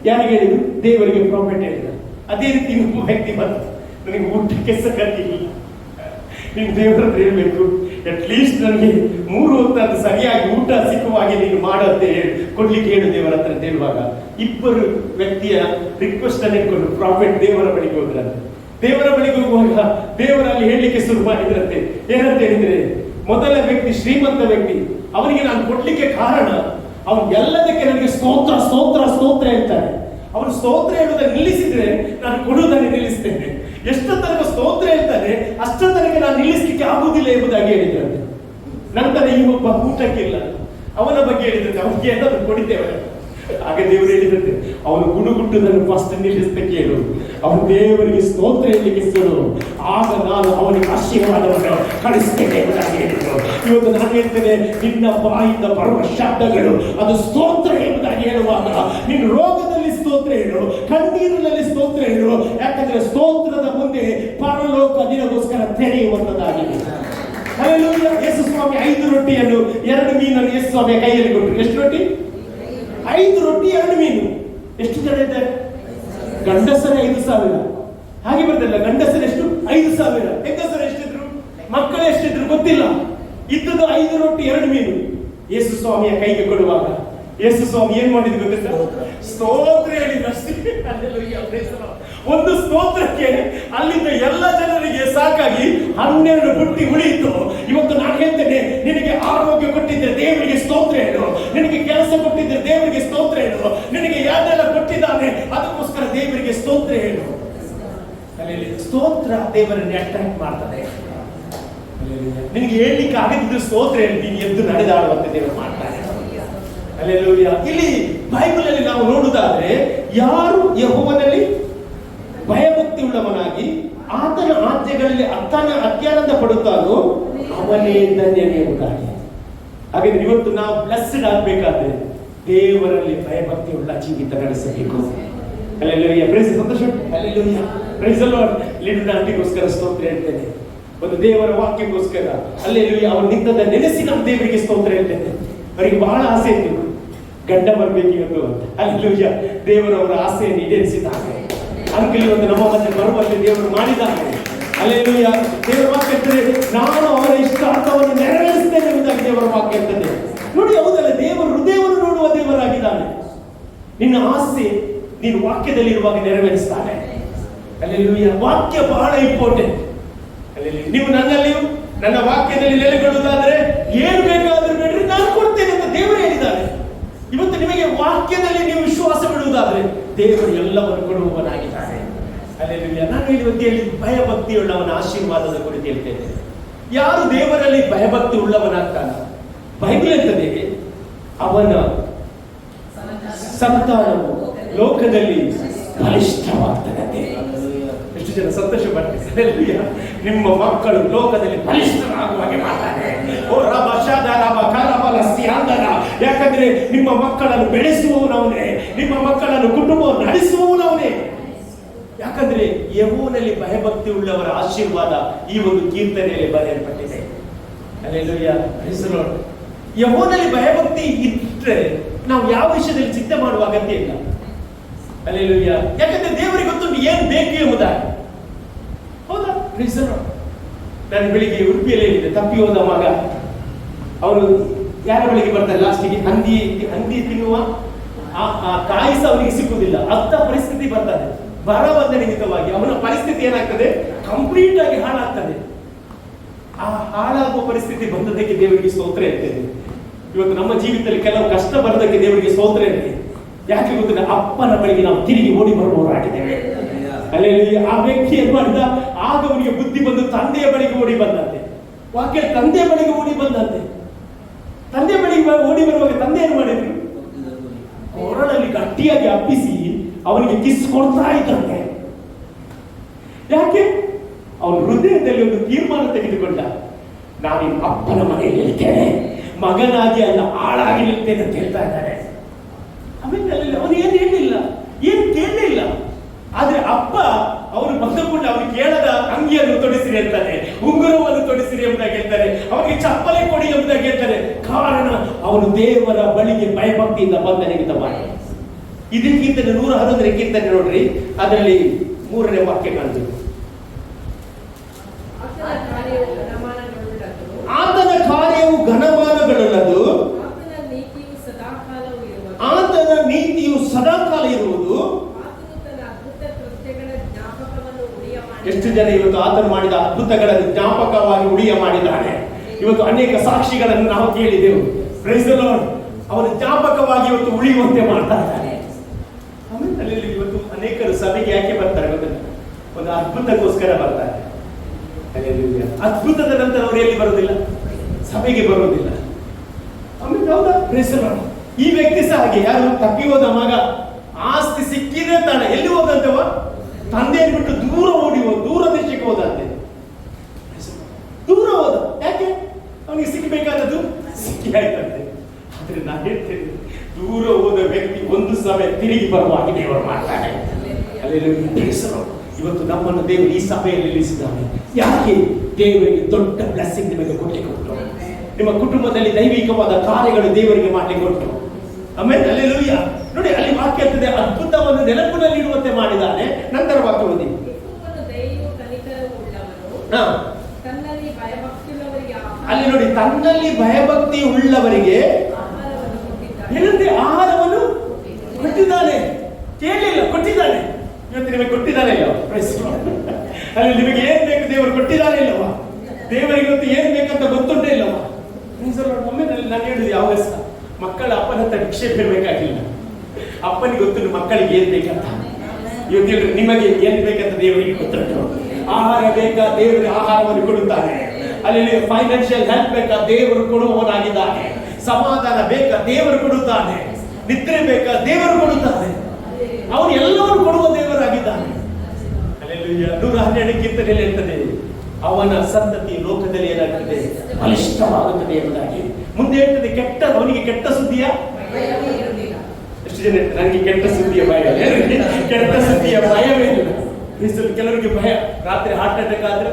ಯಾರಿಗೆ ಹೇಳಿದ್ರು? ದೇವರಿಗೆ ಪ್ರಾಫಿಟ್ ಹೇಳಿದ. ಅದೇ ರೀತಿ ಇನ್ನೊಬ್ಬ ವ್ಯಕ್ತಿ ಬಂತು, ನನಗೆ ಊಟಕ್ಕೆ ಸಗತಿಲ್ಲ, ನೀನು ದೇವರ ಹತ್ರ ಹೇಳ್ಬೇಕು, ಅಟ್ ಲೀಸ್ಟ್ ನನಗೆ 3 ಹೊತ್ತು ಸರಿಯಾಗಿ ಊಟ ಸಿಕ್ಕುವಾಗೆ ನೀನು ಮಾಡಂತೆ ಕೊಡ್ಲಿಕ್ಕೆ ಹೇಳು ದೇವರ ಹತ್ರ ಅಂತ ಹೇಳುವಾಗ 2 ವ್ಯಕ್ತಿಯ ರಿಕ್ವೆಸ್ಟ್ ಅನ್ನು ಇಟ್ಕೊಂಡು ಪ್ರಾಫಿಟ್ ದೇವರ ಬಳಿಗೆ ಹೋದ್ರಂತೆ. ದೇವರ ಬಳಿಗೆ ಹೋಗುವಾಗ ದೇವರಲ್ಲಿ ಹೇಳಲಿಕ್ಕೆ ಶುರು ಮಾಡಿದ್ರಂತೆ. ಏನಂತ ಹೇಳಿದ್ರೆ, ಮೊದಲ ವ್ಯಕ್ತಿ ಶ್ರೀಮಂತ ವ್ಯಕ್ತಿ, ಅವನಿಗೆ ನಾನು ಕೊಡ್ಲಿಕ್ಕೆ ಕಾರಣ ಅವನು ಎಲ್ಲದಕ್ಕೆ ನನಗೆ ಸ್ತೋತ್ರ ಸ್ತೋತ್ರ ಸ್ತೋತ್ರ ಹೇಳ್ತಾನೆ. ಅವನು ಸ್ತೋತ್ರ ಹೇಳುವುದನ್ನು ನಿಲ್ಲಿಸಿದ್ರೆ ನಾನು ಕೊಡುವುದನ್ನು ನಿಲ್ಲಿಸ್ತೇನೆ. ಎಷ್ಟು ತನಕ ಸ್ತೋತ್ರ ಹೇಳ್ತಾನೆ ಅಷ್ಟ ತನಕ ನಾನು ನಿಲ್ಲಿಸಲಿಕ್ಕೆ ಆಗುವುದಿಲ್ಲ ಎಂಬುದಾಗಿ ಹೇಳಿದ್ರಂತೆ. ನಂತರ ಈ ಒಬ್ಬ ಊಟಕ್ಕಿಲ್ಲ, ಅವನ ಬಗ್ಗೆ ಹೇಳಿದಂತೆ ಅವನಿಗೆ ಏನಾದ್ರು ಕೊಡಿದ್ದೇವೆ. ಆಗ ದೇವರು ಹೇಳಿದಂತೆ ಅವನು ಗುಡುಗುಟ್ಟುದನ್ನು ಫಸ್ಟ್ ನಿಲ್ಲಿಸಲಿಕ್ಕೆ ಹೇಳು, ಅವನು ದೇವರಿಗೆ ಸ್ತೋತ್ರ ಹೇಳಲಿಕ್ಕೆ ಹೇಳು, ಆಗ ನಾನು ಅವನಿಗೆ ಆಶೀರ್ವಾದವನ್ನು ಕಳಿಸ್ತೇನೆ ಎಂಬುದಾಗಿ ಹೇಳಿದ್ರು. ಇವತ್ತು ನಾನು ಹೇಳ್ತೇನೆ, ನಿನ್ನ ಬಾಯಿಂದ ಬರುವ ಶಬ್ದಗಳು ಅದು ಸ್ತೋತ್ರ ಎಂಬುದಾಗಿ ಹೇಳುವಾಗ ನಿನ್ನ ರೋಗದಲ್ಲಿ ಸ್ತೋತ್ರ ಹೇಳು, ಕಣ್ಣೀರಿನಲ್ಲಿ ಸ್ತೋತ್ರ ಹೇಳು. ಯಾಕಂದ್ರೆ ಸ್ತೋತ್ರದ ಮುಂದೆ ಪರಲೋಕ ನಿನಗೋಸ್ಕರ ತೆರೆಯುವಂತದ್ದಾಗಿದೆ. ಹಲ್ಲೆಲೂಯಾ. ಯೇಸು ಸ್ವಾಮಿ 5 ರೊಟ್ಟಿಯನ್ನು 2 ಮೀನನ್ನು ಯೇಸು ಸ್ವಾಮಿಯ ಕೈಯಲ್ಲಿ ಕೊಟ್ಟರು. ಎಷ್ಟು ರೊಟ್ಟಿ? 5 ರೊಟ್ಟಿ 2 ಮೀನು. ಎಷ್ಟು ಜನ ಇದ್ದಾರೆ? ಗಂಡಸರ 5,000. ಹಾಗೆ ಬರ್ತಲ್ಲ, ಗಂಡಸರ ಎಷ್ಟು? 5,000. ಹೆಂಗಸರ ಎಷ್ಟಿದ್ರು? ಮಕ್ಕಳು ಎಷ್ಟಿದ್ರು ಗೊತ್ತಿಲ್ಲ. ಇದ್ದದ್ದು 5 ರೊಟ್ಟಿ 2 ಮೀನು ಯೇಸು ಸ್ವಾಮಿಯ ಕೈಗೆ ಕೊಡುವಾಗ ಯೇಸು ಸ್ವಾಮಿ ಏನ್ ಮಾಡಿದ್ರು ಗೊತ್ತಾ? ಸ್ತೋತ್ರ ಹೇಳಿದಷ್ಟೇ. ಒಂದು ಸ್ತೋತ್ರಕ್ಕೆ ಅಲ್ಲಿಂದ ಎಲ್ಲ ಜನರಿಗೆ ಸಾಕಾಗಿ 12 ಬುಟ್ಟಿ ಉಳಿಯಿತು. ಇವತ್ತು ನಾನು ಹೇಳ್ತೇನೆ, ನಿನಗೆ ಆರೋಗ್ಯ ಕೊಟ್ಟಿದ್ದರೆ ದೇವರಿಗೆ ಸ್ತೋತ್ರ ಹೇಳು, ನಿನಗೆ ಕೆಲಸ ಕೊಟ್ಟಿದ್ದರೆ ದೇವರಿಗೆ ಸ್ತೋತ್ರ ಹೇಳು, ನಿನಗೆ ಯಾರೆಲ್ಲ ಕೊಟ್ಟಿದ್ದಾನೆ ಅದಕ್ಕೋಸ್ಕರ ದೇವರಿಗೆ ಸ್ತೋತ್ರ ಹೇಳು. ಸ್ತೋತ್ರ ದೇವರನ್ನು ಅಟ್ರಾಕ್ಟ್ ಮಾಡ್ತದೆ. ನಿನಗೆ ಹೇಳಲಿಕ್ಕೆ ಆಗದಿದ್ದು ಸ್ತೋತ್ರ ಹೇಳಿ ನೀನು ಎದ್ದು ನಡೆದಾಡುವಂತೆ ದೇವರು ಮಾಡ್ತಾನೆ. ಹಲ್ಲೆಲೂಯಾ. ಇಲ್ಲಿ ಬೈಬಲ್ ಅಲ್ಲಿ ನಾವು ನೋಡುವುದಾದ್ರೆ, ಯಾರು ಯೆಹೋವನಲ್ಲಿ ಭಯಭಕ್ತಿ ಉಳ್ಳವನಾಗಿ ಆತನ ಆಜ್ಞೆಗಳಲ್ಲಿ ಅತ್ಯಾನಂದ ಪಡುತ್ತಾನೋ ಅವನೇ ಧನ್ಯನೆಂಬುದಾಗಿ. ಹಾಗಾದ್ರೆ ಇವತ್ತು ನಾವು ಬ್ಲೆಸ್ಡ್ ಆಗ್ಬೇಕಾದ್ರೆ ದೇವರಲ್ಲಿ ಭಯಭಕ್ತಿ ಉಳ್ಳ ಜೀವಿತ ನಡೆಸಬೇಕು. ಹಲ್ಲೆಲೂಯಾ. ಪ್ರೈಸ್ ಸಂತೋಷ. Hallelujah. Praise the lord. Little ಆಂಟಿಗೋಸ್ಕರ ಸ್ತೋತ್ರ ಹೇಳ್ತೇನೆ, ಒಂದು ದೇವರ ವಾಕ್ಯಕ್ಕೋಸ್ಕರ. ಹಲ್ಲೆಲೂಯಾ. ಅವರು ನಿಂತದ ನೆನೆಸಿ ನಮ್ಮ ದೇವರಿಗೆ ಸ್ತೋತ್ರ ಹೇಳ್ತೇನೆ. ಅವರಿಗೆ ಬಹಳ ಆಸೆ ಇತ್ತು ಗಂಡ ಬರ್ಬೇಕು ಇವತ್ತು ಅಂತ. ಹಲ್ಲೆಲೂಯಾ. ದೇವರವರ ಆಸೆಯನ್ನು ಈಡೇರಿಸಿದ್ದಾನೆ. ಅಂಕಲ್ ಇವತ್ತು ನಮ್ಮ ಮಧ್ಯೆ ಬರುವಂತೆ ದೇವರು ಮಾಡಿದ್ದಾನೆ. ಹಲ್ಲೆಲೂಯಾ. ದೇವರ ವಾಕ್ಯ ಹೇಳ್ತದೆ, ನಾನು ಅವರ ಇಷ್ಟಾರ್ಥವನ್ನು ನೆರವೇರಿಸ್ತೇನೆ ಎಂಬುದಾಗಿ ದೇವರ ವಾಕ್ಯ ಹೇಳ್ತದೆ. ನೋಡಿ, ಹೌದಲ್ಲ, ದೇವರು ಹೃದಯವನ್ನು ನೋಡುವ ದೇವರಾಗಿದ್ದಾನೆ. ನಿನ್ನ ಆಸೆ ನೀನು ವಾಕ್ಯದಲ್ಲಿ ಇರುವಾಗ ನೆರವೇರಿಸ್ತಾನೆ. ಹಲ್ಲೆಲೂಯಾ. ವಾಕ್ಯ ಬಹಳ ಇಂಪಾರ್ಟೆಂಟ್. ಹಲ್ಲೆಲೂಯಾ. ನೀವು ನನ್ನಲ್ಲಿಯೂ ನನ್ನ ವಾಕ್ಯದಲ್ಲಿ ನೆಲೆಗೊಳ್ಳುವುದಾದ್ರೆ ಏನು ಬೇಕಾದ್ರೂ ಬೇಡ್ರಿ ನಾನು ಕೊಡ್ತೇನೆ ಅಂತ ದೇವರು ಹೇಳಿದ್ದಾನೆ. ಇವತ್ತು ನಿಮಗೆ ವಾಕ್ಯದಲ್ಲಿ ನೀವು ವಿಶ್ವಾಸ ಬಿಡುವುದಾದ್ರೆ ದೇವರು ಎಲ್ಲವನ್ನು ಕೊಡುವವನಾಗಿದ್ದಾನೆ. ಹಲ್ಲೆಲೂಯಾ. ನಾನು ಹೇಳಿ ಭಯಭಕ್ತಿ ಉಳ್ಳವನ ಆಶೀರ್ವಾದದ ಕುರಿತು ಹೇಳ್ತೇನೆ. ಯಾರು ದೇವರಲ್ಲಿ ಭಯಭಕ್ತಿ ಉಳ್ಳವನಾಗ್ತಾನ, ಬೈಬಲ್ ಹೇಳ್ತದೆ, ಅವನ ಸಂತಾನವು ಲೋಕದಲ್ಲಿ ಬಲಿಷ್ಠವಾಗ್ತದೆ. ಎಷ್ಟು ಜನ ಸಂತೋಷ ಪಡ್ತಾರೆ. ನಿಮ್ಮ ಮಕ್ಕಳು ಲೋಕದಲ್ಲಿ ಬಲಿಷ್ಠರಾಗುವ ಹಾಗೆ ಮಾಡ್ತಾರೆ. ಓ ರಬ ಶಾದ ರಬ ಕರಬಲ ಸಿಯಾಂದರ. ಯಾಕಂದ್ರೆ ನಿಮ್ಮ ಮಕ್ಕಳನ್ನು ಬೆಳೆಸುವವನವನೇ, ನಿಮ್ಮ ಮಕ್ಕಳನ್ನು ಕುಟುಂಬವನ್ನು ನಡೆಸುವವನವನೇ. ಯಾಕಂದ್ರೆ ಯೆಹೋವನಲ್ಲಿ ಭಯಭಕ್ತಿ ಉಳ್ಳವರ ಆಶೀರ್ವಾದ ಈ ಒಂದು ಕೀರ್ತನೆಯಲ್ಲಿ ಬರೆಯಲ್ಪಟ್ಟಿದೆ. ಹಲ್ಲೆಲೂಯಾ. Praise the Lord. ಯೆಹೋವನಲ್ಲಿ ಭಯಭಕ್ತಿ ಇಟ್ಟರೆ ನಾವು ಯಾವ ವಿಷಯದಲ್ಲಿ ಚಿಂತೆ ಮಾಡುವ ಅಗತ್ಯ ಇಲ್ಲ. ಹಲ್ಲೆಲೂಯಾ. ಯಾಕಂದ್ರೆ ದೇವರಿಗೆ ಗೊತ್ತುಂಟು ಏನು ಬೇಕು ಎಂಬುದಾಗಿ. ಹೌದಾ? Praise the lord. ನಾನು ಬೆಳಿಗ್ಗೆ ಉಡುಪಿಯಲ್ಲಿ ಹೇಳಿದ್ದೆ, ತಪ್ಪಿ ಹೋದ ಮಗ ಅವನು ಯಾರ ಬಳಿಗೆ ಬರ್ತಾರೆ ಲಾಸ್ಟಿಗೆ, ಹಂದಿ ತಿನ್ನುವ ಆ ಕಾಯಿ ಸಹ ಅವನಿಗೆ ಸಿಕ್ಕುವುದಿಲ್ಲ. ಅಂತ ಪರಿಸ್ಥಿತಿ ಬರ್ತದೆ. ಬರ ಬಂದ ನಿಮಿತ್ತವಾಗಿ ಅವನ ಪರಿಸ್ಥಿತಿ ಏನಾಗ್ತದೆ? ಕಂಪ್ಲೀಟ್ ಆಗಿ ಹಾಳಾಗ್ತದೆ. ಆ ಹಾಳಾಗುವ ಪರಿಸ್ಥಿತಿ ಬಂದದಕ್ಕೆ ದೇವರಿಗೆ ಸ್ತೋತ್ರ ಇರ್ತದೆ. ಇವತ್ತು ನಮ್ಮ ಜೀವಿತದಲ್ಲಿ ಕೆಲವು ಕಷ್ಟ ಬರೋದಕ್ಕೆ ದೇವರಿಗೆ ಸ್ತೋತ್ರ ಇರ್ತದೆ. ಯಾಕೆ ಗೊತ್ತಿಲ್ಲ, ಅಪ್ಪನ ಬಳಿಗೆ ನಾವು ತಿರುಗಿ ಓಡಿ ಬರುವವರಾಗಿದ್ದೇವೆ. ಅಲ್ಲಿ ಆ ವ್ಯಕ್ತಿ ಏನ್ ಮಾಡಿದ, ಆಗ ಅವನಿಗೆ ಬುದ್ಧಿ ಬಂದು ತಂದೆಯ ಬಳಿಗೆ ಓಡಿ ಬಂದಂತೆ. ವಾಕ್ಯ ತಂದೆಯ ಬಳಿಗೆ ಓಡಿ ಬಂದಂತೆ. ತಂದೆ ಬಳಿಗೆ ಓಡಿ ಬರುವಾಗ ತಂದೆ ಏನ್ ಮಾಡಿದ್ರು? ಕೊರಳಲ್ಲಿ ಗಟ್ಟಿಯಾಗಿ ಅಪ್ಪಿಸಿ ಅವನಿಗೆ ಕಿಸ್ ಕೊಡ್ತಾ ಇದ್ದಂತೆ. ಯಾಕೆ? ಅವನ ಹೃದಯದಲ್ಲಿ ಒಂದು ತೀರ್ಮಾನ ತೆಗೆದುಕೊಂಡ, ನಾನಿನ್ ಅಪ್ಪನ ಮನೆಯಲ್ಲಿ ಇರ್ತೇನೆ, ಮಗನಾಗಿ ಅಲ್ಲ ಆಳಾಗಿ ನಿಲ್ತೇನೆ ಅಂತ ಹೇಳ್ತಾ ಇದ್ದಾರೆ. ಆಮೇಲೆ ಅವನು ಏನು ಹೇಳಿಲ್ಲ, ಏನು ಕೇಳಲಿಲ್ಲ. ಆದ್ರೆ ಅಪ್ಪ ಅವನು ಬಂದುಕೊಂಡು ಅವನು ಕೇಳದ ಅಂಗಿಯನ್ನು ತೊಡಿಸಿರಿ ಅಂತಾನೆ, ಉಂಗುರವನ್ನು ತೊಡಿಸಿರಿ ಎಂಬುದಾಗಿ ಹೇಳ್ತಾರೆ, ಅವನಿಗೆ ಚಪ್ಪಲೆ ಕೊಡಿ ಎಂಬುದಾಗಿ ಹೇಳ್ತಾರೆ. ಕಾರಣ ಅವನು ದೇವರ ಬಳಿಗೆ ಭಯಭಕ್ತಿಯಿಂದ ಬಂದ ನಿಮಿತ್ತ ಮಾಡಿ. ಇದಕ್ಕಿಂತ 111 ಕೀರ್ತನೆ ನೋಡ್ರಿ, ಅದರಲ್ಲಿ 3ನೇ ವಾಕ್ಯ ಕಾಣ್ತೀವಿ. ಆತನ ಕಾರ್ಯವು ಘನಮಾನಗಳುಳ್ಳದು, ಆತನ ನೀತಿಯು ಸದಾಕಾಲ ಇರುವುದು. ಎಷ್ಟು ಜನ ಇವತ್ತು ಆತನು ಮಾಡಿದ ಅದ್ಭುತಗಳ ಜ್ಞಾಪಕವಾಗಿ ಉಳಿಯ ಮಾಡಿದ್ದಾನೆ. ಇವತ್ತು ಅನೇಕ ಸಾಕ್ಷಿಗಳನ್ನು ನಾವು ಕೇಳಿದೆವು. Price the lord. ಅವರ ಜ್ಞಾಪಕವಾಗಿ ಇವತ್ತು ಉಳಿಯುವಂತೆ ಮಾಡ್ತಾ ಇದ್ದಾರೆ. ಆಮೇಲೆ ಇವತ್ತು ಅನೇಕರು ಸಭೆಗೆ ಯಾಕೆ ಬರ್ತಾರೆ ಗೊತ್ತಿಲ್ಲ, ಒಂದು ಅದ್ಭುತಕ್ಕೋಸ್ಕರ ಬರ್ತಾರೆ. ಅದ್ಭುತದ ನಂತರ ಅವರು ಎಲ್ಲಿ ಬರೋದಿಲ್ಲ, ಸಭೆಗೆ ಬರೋದಿಲ್ಲ. ಆಮೇಲೆ ಹೌದಾ, ಪ್ರೈಸ್ ದಿ ಲಾರ್ಡ್. ಈ ವ್ಯಕ್ತಿ ಸಹ ಹಾಗೆ, ಯಾರು ತಪ್ಪಿ ಹೋದ ಮಗ, ಆಸ್ತಿ ಸಿಕ್ಕಿದೆ ತಾನೆ, ಎಲ್ಲಿ ಹೋದಂತವ, ತಂದೆಯನ್ನು ಬಿಟ್ಟು ದೂರ ದೇಶಕ್ಕೆ ಹೋದಂತೆ. ದೂರ ಹೋದ, ಯಾಕೆ ಅವನಿಗೆ ಸಿಕ್ಕಬೇಕಾದದ್ದು ಸಿಕ್ಕಿ ಆಯ್ತಂತೆ. ಆದ್ರೆ ನಾನು ಹೇಳ್ತೇನೆ, ದೂರ ಹೋದ ವ್ಯಕ್ತಿ ಒಂದು ಸಮಯ ತಿರುಗಿ ಬರುವಾಗ ದೇವರು ಮಾಡ್ತಾನೆ. ಇವತ್ತು ನಮ್ಮನ್ನು ದೇವರು ಈ ಸಭೆಯಲ್ಲಿ ನಿಲ್ಲಿಸಿದ್ದಾನೆ. ಯಾಕೆ? ದೇವರಿಗೆ ದೊಡ್ಡ ಬ್ಲೆಸ್ಸಿಂಗ್ ನಿಮಗೆ ಕೊಟ್ಟಲಿಕ್ಕೆ ಉಂಟು. ನಿಮ್ಮ ಕುಟುಂಬದಲ್ಲಿ ದೈವಿಕವಾದ ಕಾರ್ಯಗಳು ದೇವರಿಗೆ ಮಾಡಲಿಕ್ಕೆ ಉಂಟು. ಆಮೇಲೆ ಹಲ್ಲೆಲೂಯಾ. ನೋಡಿ, ಅಲ್ಲಿ ವಾಕ್ಯ ಇರ್ತದೆ, ಅದ್ಭುತವನ್ನು ನೆನಪಿನಲ್ಲಿ ಇಡುವಂತೆ ಮಾಡಿದ್ದಾನೆ. ನಂತರ ವಾಕ್ಯ ಓದಿ. ಅಲ್ಲಿ ನೋಡಿ, ತನ್ನಲ್ಲಿ ಭಯಭಕ್ತಿ ಉಳ್ಳವರಿಗೆ ಏನಂತೆ ಆಹಾರವನ್ನು ಕೊಟ್ಟಿದ್ದಾನೆ. ಕೇಳಲಿಲ್ಲ, ಕೊಟ್ಟಿದ್ದಾನೆ. ಇವತ್ತು ನಿಮಗೆ ಕೊಟ್ಟಿದ್ದಾನೆ ಇಲ್ಲವ? ಅಲ್ಲಿ ನಿಮಗೆ ಏನ್ ಬೇಕು ದೇವರು ಕೊಟ್ಟಿದ್ದಾನೆ ಇಲ್ಲವಾ? ದೇವರಿಗೆ ಇವತ್ತು ಏನ್ ಬೇಕಂತ ಗೊತ್ತುಂಟೇ ಇಲ್ಲವಾ? ಒಮ್ಮೆ ನಾನು ಹೇಳಿದೆ, ಯಾವ ಮಕ್ಕಳ ಅಪ್ಪನ ಹತ್ರ ಭಿಕ್ಷೆ ಬೇಡಬೇಕಾಗಿಲ್ಲ. ಅಪ್ಪನಿಗೆ ಗೊತ್ತುಂಟು ಮಕ್ಕಳಿಗೆ ಏನ್ ಬೇಕಂತ. ಇವತ್ತು ಹೇಳ್ರಿ, ನಿಮಗೆ ಏನ್ ಬೇಕಂತ ದೇವರಿಗೆ ಗೊತ್ತುಂಟು. ಆಹಾರ ಬೇಕಾ, ದೇವರಿಗೆ ಆಹಾರವನ್ನು ಕೊಡುತ್ತಾನೆ. ಅಲ್ಲಿ ಫೈನಾನ್ಷಿಯಲ್ ಹೆಲ್ಪ್ ಬೇಕಾ, ದೇವರು ಕೊಡುವವನಾಗಿದ್ದಾನೆ. ಸಮಾಧಾನ ಬೇಕಾ, ದೇವರು ಕೊಡುತ್ತಾನೆ. ನಿದ್ರೆ ಬೇಕಾ, ದೇವರು ಕೊಡುತ್ತಾನೆ. ಅವನು ಎಲ್ಲವನ್ನು ಕೊಡುವ ದೇವರಾಗಿದ್ದಾನೆ. 112 ಹೇಳ್ತದೆ, ಅವನ ಸಂತತಿ ಲೋಕದಲ್ಲಿ ಏನಾಗ್ತದೆ, ಬಲಿಷ್ಠವಾಗುತ್ತದೆ ಎಂಬುದಾಗಿ. ಮುಂದೆ ಹೇಳ್ತದೆ, ಅವನಿಗೆ ಕೆಟ್ಟ ಸುದ್ದಿಯ ಎಷ್ಟು ಜನ ನನಗೆ ಕೆಟ್ಟ ಸುದ್ದಿಯ ಭಯ, ಕೆಟ್ಟ ಸುದ್ದಿಯ ಭಯವೇ ಇಲ್ಲ. ಕೆಲವರಿಗೆ ಭಯ, ರಾತ್ರಿ ಹಾರ್ಟ್ ಅಟ್ಯಾಕ್ ಆದ್ರೆ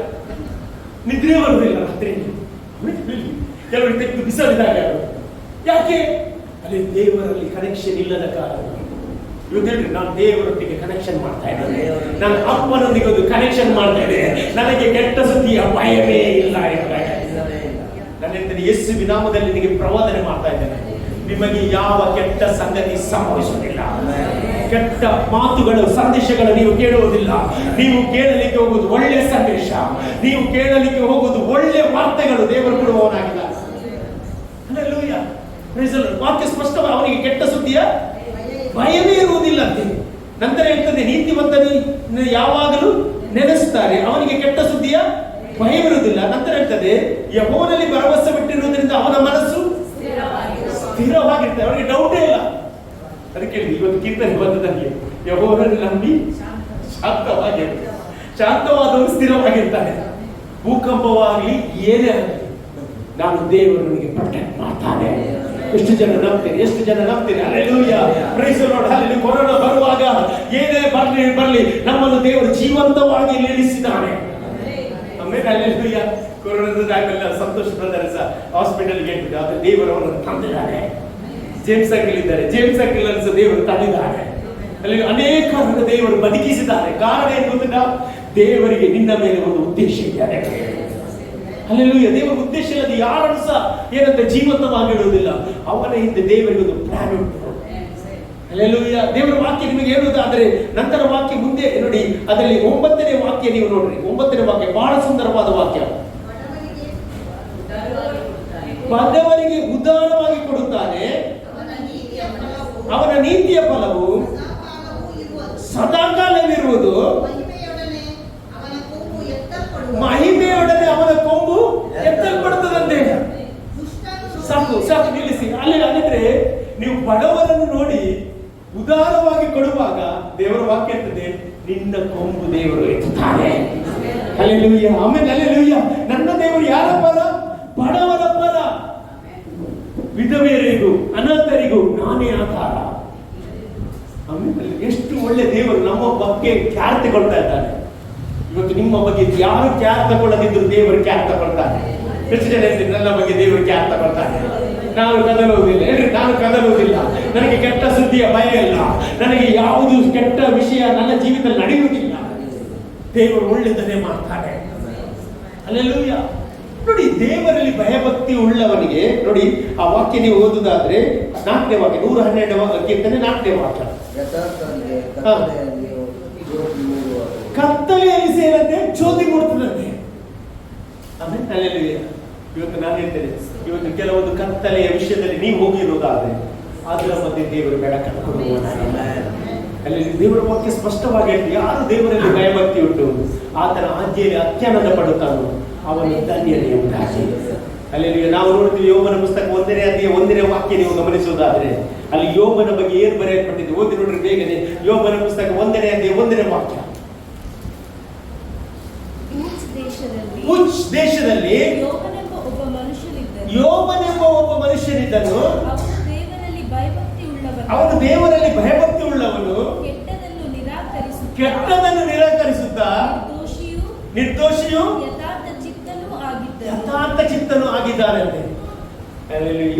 ನಿದ್ರೆ ಬರುವುದಿಲ್ಲ ರಾತ್ರಿ. ಕೆಲವರಿಗೆ ತೆಗೆದು ಬಿಸಾಡಿದಾಗ, ಯಾಕೆ? ಅಲ್ಲಿ ದೇವರಲ್ಲಿ ಕನೆಕ್ಷನ್ ಇಲ್ಲದ ಕಾರಣ. ಇವತ್ತು ಹೇಳ್ರಿ, ನಾನು ದೇವರೊಟ್ಟಿಗೆ ಕನೆಕ್ಷನ್ ಮಾಡ್ತಾ ಇದ್ದೇನೆ, ನನ್ನ ಅಪ್ಪನೊಂದಿಗೆ ಒಂದು ಕನೆಕ್ಷನ್ ಮಾಡ್ತಾ ಇದ್ದೇನೆ, ನನಗೆ ಕೆಟ್ಟ ಸುದ್ದಿಯ ಭಯವೇ ಇಲ್ಲ ಎಂಬುದಾಗಿ. ನಾನು ಹೇಳ್ತೇನೆ, ಯೇಸುವಿನ ನಾಮದಲ್ಲಿ ನಿಮಗೆ ಪ್ರವಾದನೆ ಮಾಡ್ತಾ ಇದ್ದೇನೆ, ನಿಮಗೆ ಯಾವ ಕೆಟ್ಟ ಸಂಗತಿ ಸಂಭವಿಸುವುದಿಲ್ಲ. ಕೆಟ್ಟ ಮಾತುಗಳು, ಸಂದೇಶಗಳು ನೀವು ಕೇಳುವುದಿಲ್ಲ. ನೀವು ಕೇಳಲಿಕ್ಕೆ ಹೋಗುವುದು ಒಳ್ಳೆಯ ಸಂದೇಶ, ನೀವು ಕೇಳಲಿಕ್ಕೆ ಹೋಗುವುದು ಒಳ್ಳೆಯ ವಾರ್ತೆಗಳು. ದೇವರು ಕೊಡುವವನಾಗಿದ್ದಾನೆ. ಹಲ್ಲೆಲೂಯಾ. Praise the Lord. ವಾಕ್ಯ ಸ್ಪಷ್ಟವಾಗಿ ಅವನಿಗೆ ಕೆಟ್ಟ ಸುದ್ದಿಯ ಭಯವೇ ಇರುವುದಿಲ್ಲ ಅಂತೆ. ನಂತರ ಹೇಳ್ತದೆ, ನೀತಿವಂತನು ಯಾವಾಗಲೂ ನೆನೆಸುತ್ತಾರೆ, ಅವನಿಗೆ ಕೆಟ್ಟ ಸುದ್ದಿಯ ಭಯವಿರುವುದಿಲ್ಲ. ನಂತರ ಹೇಳ್ತದೆ, ಯೆಹೋವನಲ್ಲಿ ಭರವಸೆ ಬಿಟ್ಟಿರುವುದರಿಂದ ಅವನ ಮನಸ್ಸು ಸ್ಥಿರವಾಗಿರ್ತದೆ, ಅವನಿಗೆ ಡೌಟೇ ಇಲ್ಲ. ಅದಕ್ಕೆ ಇವತ್ತು ಕೀರ್ತನೆ ಬಂದದಲ್ಲಿ, ಯೆಹೋವನನ್ನು ನಂಬಿ ಶಾಂತವಾದವರು ಸ್ಥಿರವಾಗಿರ್ತಾರೆ. ಭೂಕಂಪವಾಗಲಿ ಏನೇ ಆಗಲಿ, ನಾನು ದೇವರು ನನಗೆ ಪ್ರೊಟೆಕ್ಟ್ ಮಾಡ್ತಾನೆ. ಎಷ್ಟು ಜನ ನಂಬ್ತೀರಿ? ಎಷ್ಟು ಜನ ನಂಬ್ತೀರಿ? Hallelujah. Praise the lord. Hallelujah. Corona ಬರುವಾಗ ಏನೇ ಬರಲಿ, ನಮ್ಮನ್ನು ದೇವರು ಜೀವಂತವಾಗಿ ನಿಲ್ಲಿಸಿದ್ದಾನೆ. ಆಮೇಲೆ ಹಲ್ಲೆಲೂಯಾ. ಕೊರೋನಾದ ಟೈಮಲ್ಲಿ ಸಂತೋಷ್ ಬ್ರದರ್ ಸಹ ಹಾಸ್ಪಿಟಲ್ಗೆ ಇಟ್ಟಿದ್ದ, ಆದರೆ ದೇವರು ಅವರನ್ನು ತಂದಿದ್ದಾನೆ. ಜೇಮ್ಸ್ ಅಂಕಲ್ ಇದ್ದಾರೆ, ಜೇಮ್ಸ್ ಅಂಕಲ್ ಅನ್ನು ದೇವರು ತಂದಿದ್ದಾನೆ. ಅಲ್ಲಿ ಅನೇಕ ದೇವರು ಬದುಕಿಸಿದ್ದಾರೆ. ಕಾರಣ ಏನು ಗೊತ್ತಿಲ್ಲ? ದೇವರಿಗೆ ನಿನ್ನ ಮೇಲೆ ಒಂದು ಉದ್ದೇಶ ಇದೆ. ಹಲ್ಲೆಲೂಯಾ. ದೇವರ ಉದ್ದೇಶ ಇಲ್ಲದೆ ಯಾರನ್ನು ಸಹ ಏನಂತ ಜೀವಂತವಾಗಿಡುವುದಿಲ್ಲ. ಅವನ ಹಿಂದೆ ದೇವರಿಗೆ ಒಂದು ಪ್ಲಾನ್ ಉಂಟು. ಹಲ್ಲೆಲೂಯಾ. ದೇವರ ವಾಕ್ಯ ನಿಮಗೆ ಹೇಳುವುದಾದರೆ ನಂತರ ವಾಕ್ಯ ಮುಂದೆ ನೋಡಿ, ಅದರಲ್ಲಿ 9ನೇ ವಾಕ್ಯ ನೀವು ನೋಡ್ರಿ. 9ನೇ ವಾಕ್ಯ ಬಹಳ ಸುಂದರವಾದ ವಾಕ್ಯ. ಬಡವರಿಗೆ ಉದಾರವಾಗಿ ಕೊಡುತ್ತಾನೆ, ಅವನ ನೀತಿಯ ಫಲವು ಸದಾಕಾಲವಿರುವುದು, ಮಹಿಮೆಯೊಡನೆ ಅವನ ಕೊಂಬು ಎತ್ತಲ್ಪಡುತ್ತದಂತೆ. ಸಾಕು ನಿಲ್ಲಿಸಿ. ಅಲ್ಲಿದ್ರೆ ನೀವು ಬಡವರನ್ನು ನೋಡಿ ಉದಾರವಾಗಿ ಕೊಡುವಾಗ ದೇವರ ವಾಕ್ಯ ಇರ್ತದೆ, ನಿನ್ನ ಕೊಂಬು ದೇವರು ಎತ್ತುತ್ತಾನೆ. ಹಲ್ಲೆಲೂಯಾ. ಆಮೇಲೆ ಹಲ್ಲೆಲೂಯಾ. ನನ್ನ ದೇವರು ಯಾರ ಪರ? ಬಡವರ ಪರ. ವಿಧವೆಯರಿಗೂ ಅನಾಥರಿಗೂ ನಾನೇ ಆಧಾರ. ಆಮೇಲೆ ಎಷ್ಟು ಒಳ್ಳೆ ದೇವರು ನಮ್ಮ ಬಗ್ಗೆ ಕ್ಯಾರ್ ತಗೊಳ್ತಾ ಇದ್ದಾನೆ. ಇವತ್ತು ನಿಮ್ಮ ಬಗ್ಗೆ ಯಾರು ಕ್ಯಾರ್ ತಗೊಳ್ಳದಿದ್ರು ದೇವರು ಕ್ಯಾರ್ ತಗೊಳ್ತಾನೆ. ಎಷ್ಟು ಜನ ಹೇಳ್ತೀನಿ, ನನ್ನ ಬಗ್ಗೆ ದೇವರು ಕ್ಯಾರ್ ತಗೊಳ್ತಾನೆ. ನಾನು ಕದಲುವುದಿಲ್ಲ, ಹೇಳ್ರಿ, ನಾನು ಕದಲುವುದಿಲ್ಲ. ನನಗೆ ಕೆಟ್ಟ ಸುದ್ದಿಯ ಭಯ ಇಲ್ಲ. ನನಗೆ ಯಾವುದು ಕೆಟ್ಟ ವಿಷಯ ನನ್ನ ಜೀವಿತದಲ್ಲಿ ನಡೆಯುವುದಿಲ್ಲ. ದೇವರು ಒಳ್ಳೆಯದನ್ನೇ ಮಾಡ್ತಾನೆ. ಹಲ್ಲೆಲೂಯಾ. ನೋಡಿ, ದೇವರಲ್ಲಿ ಭಯಭಕ್ತಿ ಉಳ್ಳವನಿಗೆ ನೋಡಿ, ಆ ವಾಕ್ಯ ನೀವು ಓದುದಾದ್ರೆ 4ನೇ ವಾಕ್ಯ, 112 ಕೀರ್ತನೆ 4ನೇ ವಾಕ್ಯ. ಕತ್ತಲೆಯಲ್ಲಿ ಸೇರಂತೆ ಜ್ಯೋತಿ ಮೂಡುತ್ತದಂತೆ. ಆಮೇಲೆ ಹಲ್ಲೆಲೂಯಾ. ಇವತ್ತು ನಾನು ಹೇಳ್ತೇನೆ, ಇವತ್ತು ಕೆಲವೊಂದು ಕತ್ತಲೆಯ ವಿಷಯದಲ್ಲಿ ನೀವು ಹೋಗಿರುವುದಾದ್ರೆ ಅದರ ಮಧ್ಯೆ ದೇವರು ಬೆಳಕನ್ನು ಕೊಡುವವನಾಗಿದ್ದಾನೆ. ಅಲ್ಲಿ ದೇವರ ವಾಕ್ಯ ಸ್ಪಷ್ಟವಾಗಿ ಹೇಳ್ತೀವಿ, ಯಾರು ದೇವರಲ್ಲಿ ಭಯಭಕ್ತಿ ಉಂಟು ಆತನ ಆಜ್ಞೆಯಲ್ಲಿ ಅತ್ಯಾನಂದ ಪಡುತ್ತಾನೋ ಅವನು ಧನ್ಯನೇ ಎಂಬುದಾಗಿ. ಅಲ್ಲಿ ನಾವು ನೋಡ್ತೀವಿ ಯೋಬನ ಪುಸ್ತಕ 1ನೇ ಅಧ್ಯಾಯ 1ನೇ ವಾಕ್ಯ ನೀವು ಗಮನಿಸುವುದಾದ್ರೆ ಅಲ್ಲಿ ಯೋಬನ ಬಗ್ಗೆ ಏನು ಬರೆಯಲ್ಪಟ್ಟಿದೆ ಓದಿ ನೋಡ್ರಿ ಬೇಗನೆ. ಯೋಬನ ಪುಸ್ತಕ 1ನೇ ಅಧ್ಯಾಯ 1ನೇ ವಾಕ್ಯ. ಉಚ್ ದೇಶದಲ್ಲಿ ಯೋಬನೆಂಬ ಒಬ್ಬ ಮನುಷ್ಯನಿದ್ದನು. ಅವನು ದೇವರಲ್ಲಿ ಭಯಭಕ್ತಿ ಉಳ್ಳವನು, ಕೆಟ್ಟದನ್ನು ನಿರಾಕರಿಸುತ್ತಾ ನಿರ್ದೋಷಿಯು ಯಥಾರ್ಥ ಚಿತ್ತನು ಆಗಿದ್ದಾನಂತೆ.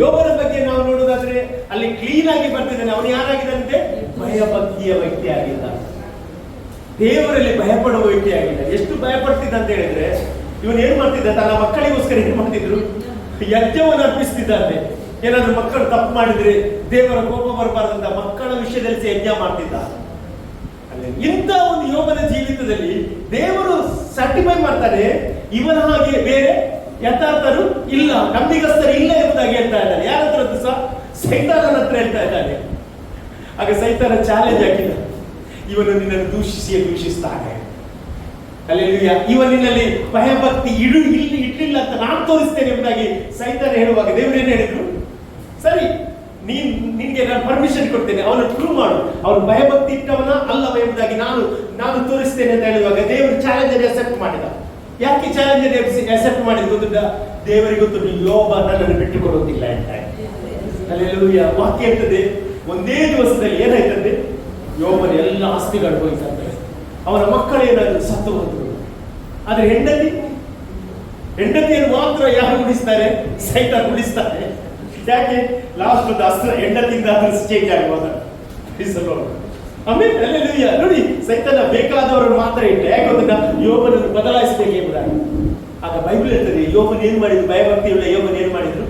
ಯೋಬನ ಬಗ್ಗೆ ನಾವು ನೋಡುವುದಾದ್ರೆ ಅಲ್ಲಿ ಕ್ಲೀನ್ ಆಗಿ ಬರ್ತಿದ್ದಾನೆ. ಅವನು ಯಾರಾಗಿದ್ದಾನಂತೆ? ಭಯಭಕ್ತಿಯ ವ್ಯಕ್ತಿ ಆಗಿದ್ದಾನೆ, ದೇವರಲ್ಲಿ ಭಯಪಡುವ ವ್ಯಕ್ತಿ ಆಗಿದ್ದಾನೆ. ಎಷ್ಟು ಭಯಪಡ್ತಿದ್ದ ಅಂತ ಹೇಳಿದ್ರೆ, ಇವನು ಏನ್ ಮಾಡ್ತಿದ್ದ, ತನ್ನ ಮಕ್ಕಳಿಗೋಸ್ಕರ ಏನ್ ಮಾಡ್ತಿದ್ರು, ಯಜ್ಞವನ್ನು ಅರ್ಪಿಸ್ತಿದ್ದಂತೆ. ಏನಾದ್ರು ಮಕ್ಕಳು ತಪ್ಪು ಮಾಡಿದ್ರೆ ದೇವರ ಕೋಪ ಬರಬಾರದಂತ ಮಕ್ಕಳ ವಿಷಯದಲ್ಲಿ ಯಜ್ಞ ಮಾಡ್ತಿದ್ದ. ಇಂಥ ಒಂದು ಯೋಬನ ಜೀವಿತದಲ್ಲಿ ದೇವರು ಸರ್ಟಿಫೈ ಮಾಡ್ತಾನೆ, ಇವನ ಹಾಗೆ ಬೇರೆ ಯಥಾರ್ಥರು ಇಲ್ಲ, ನಂಬಿಗಸ್ತರು ಇಲ್ಲ ಎಂಬುದಾಗಿ ಹೇಳ್ತಾ ಇದ್ದಾನೆ. ಯಾರ ಹತ್ರ ಸಹ? ಸೈತಾನನ ಹತ್ರ ಹೇಳ್ತಾ ಇದ್ದಾನೆ. ಆಗ ಸೈತಾನ ಚಾಲೆಂಜ್ ಹಾಕಿದ, ಇವನು ನಿನ್ನನ್ನು ದೂಷಿಸ್ತಾನೆ. ಅಲ್ಲೆಲ್ಲೂಯಾ, ಇವನಿನಲ್ಲಿ ಭಯಭಕ್ತಿ ಇಡ್ಲಿಲ್ಲ ಅಂತ ನಾನು ತೋರಿಸ್ತೇನೆ ಎಂಬುದಾಗಿ ಸೈತಾನ ಹೇಳುವಾಗ ದೇವರೇನು ಹೇಳಿದ್ರು, ಸರಿ ನಿನ್ಗೆ ನಾನು ಪರ್ಮಿಷನ್ ಕೊಡ್ತೇನೆ, ಅವನು ಪ್ರೂವ್ ಮಾಡು, ಅವನು ಭಯಭಕ್ತಿ ಇಟ್ಟವನ ಅಲ್ಲವ ಎಂಬುದಾಗಿ ನಾನು ತೋರಿಸ್ತೇನೆ ಅಂತ ಹೇಳುವಾಗ ದೇವರು ಚಾಲೆಂಜ್ ಅಕ್ಸೆಪ್ಟ್ ಮಾಡಿದ. ಯಾಕೆ ಚಾಲೆಂಜ್ ಅಕ್ಸೆಪ್ಟ್ ಮಾಡಿದ ಗೊತ್ತಿದ್ದ? ದೇವರಿಗೆ ಗೊತ್ತು, ಯೋಬ ನನ್ನನ್ನು ಬಿಟ್ಟು ಕೊಡುವುದಿಲ್ಲ ಅಂತ. ಅಲ್ಲೆಲ್ಲೂಯಾ, ವಾಕ್ಯ ಇರ್ತದೆ, ಒಂದೇ ದಿವಸದಲ್ಲಿ ಏನಾಯ್ತಂತೆ, ಯೋಬನ ಎಲ್ಲ ಆಸ್ತಿಗಳು ಹೋಯ್ತಂತೆ, ಅವನ ಮಕ್ಕಳೇನಾದ್ರು ಸತ್ತು ಹೋದ್ರು. ಆದ್ರೆ ಹೆಂಡತಿಯನ್ನು ಮಾತ್ರ ಯಾರು ಉಳಿಸ್ತಾರೆ? ಸೈತಾನ ಉಳಿಸ್ತಾರೆ. ಯಾಕೆ? ಲಾಸ್ಟ್ ಅಸ್ತ್ರ ಹೆಂಡತಿಯಿಂದ ಚೇಂಜ್ ಆಗ್ಬೋದು. ಆಮೇಲೆ ಅಲ್ಲೆಲ್ಲೂಯಾ, ನೋಡಿ ಸೈತಾನ ಬೇಕಾದವರನ್ನು ಮಾತ್ರ ಇಟ್ಟೆ. ಯಾಕೆ ಗೊತ್ತಿಲ್ಲ, ಯೋಬನನ್ನು ಬದಲಾಯಿಸಬೇಕು ಎಂಬುದಾಗಿ. ಆಗ ಬೈಬಲ್ ಹೇಳ್ತದೆ, ಯೋಬನ್ ಏನ್ ಮಾಡಿದ್ರು? ಭಯಭಕ್ತಿ ಉಳ್ಳ ಯೋಬನ್ ಏನ್ ಮಾಡಿದ್ರು?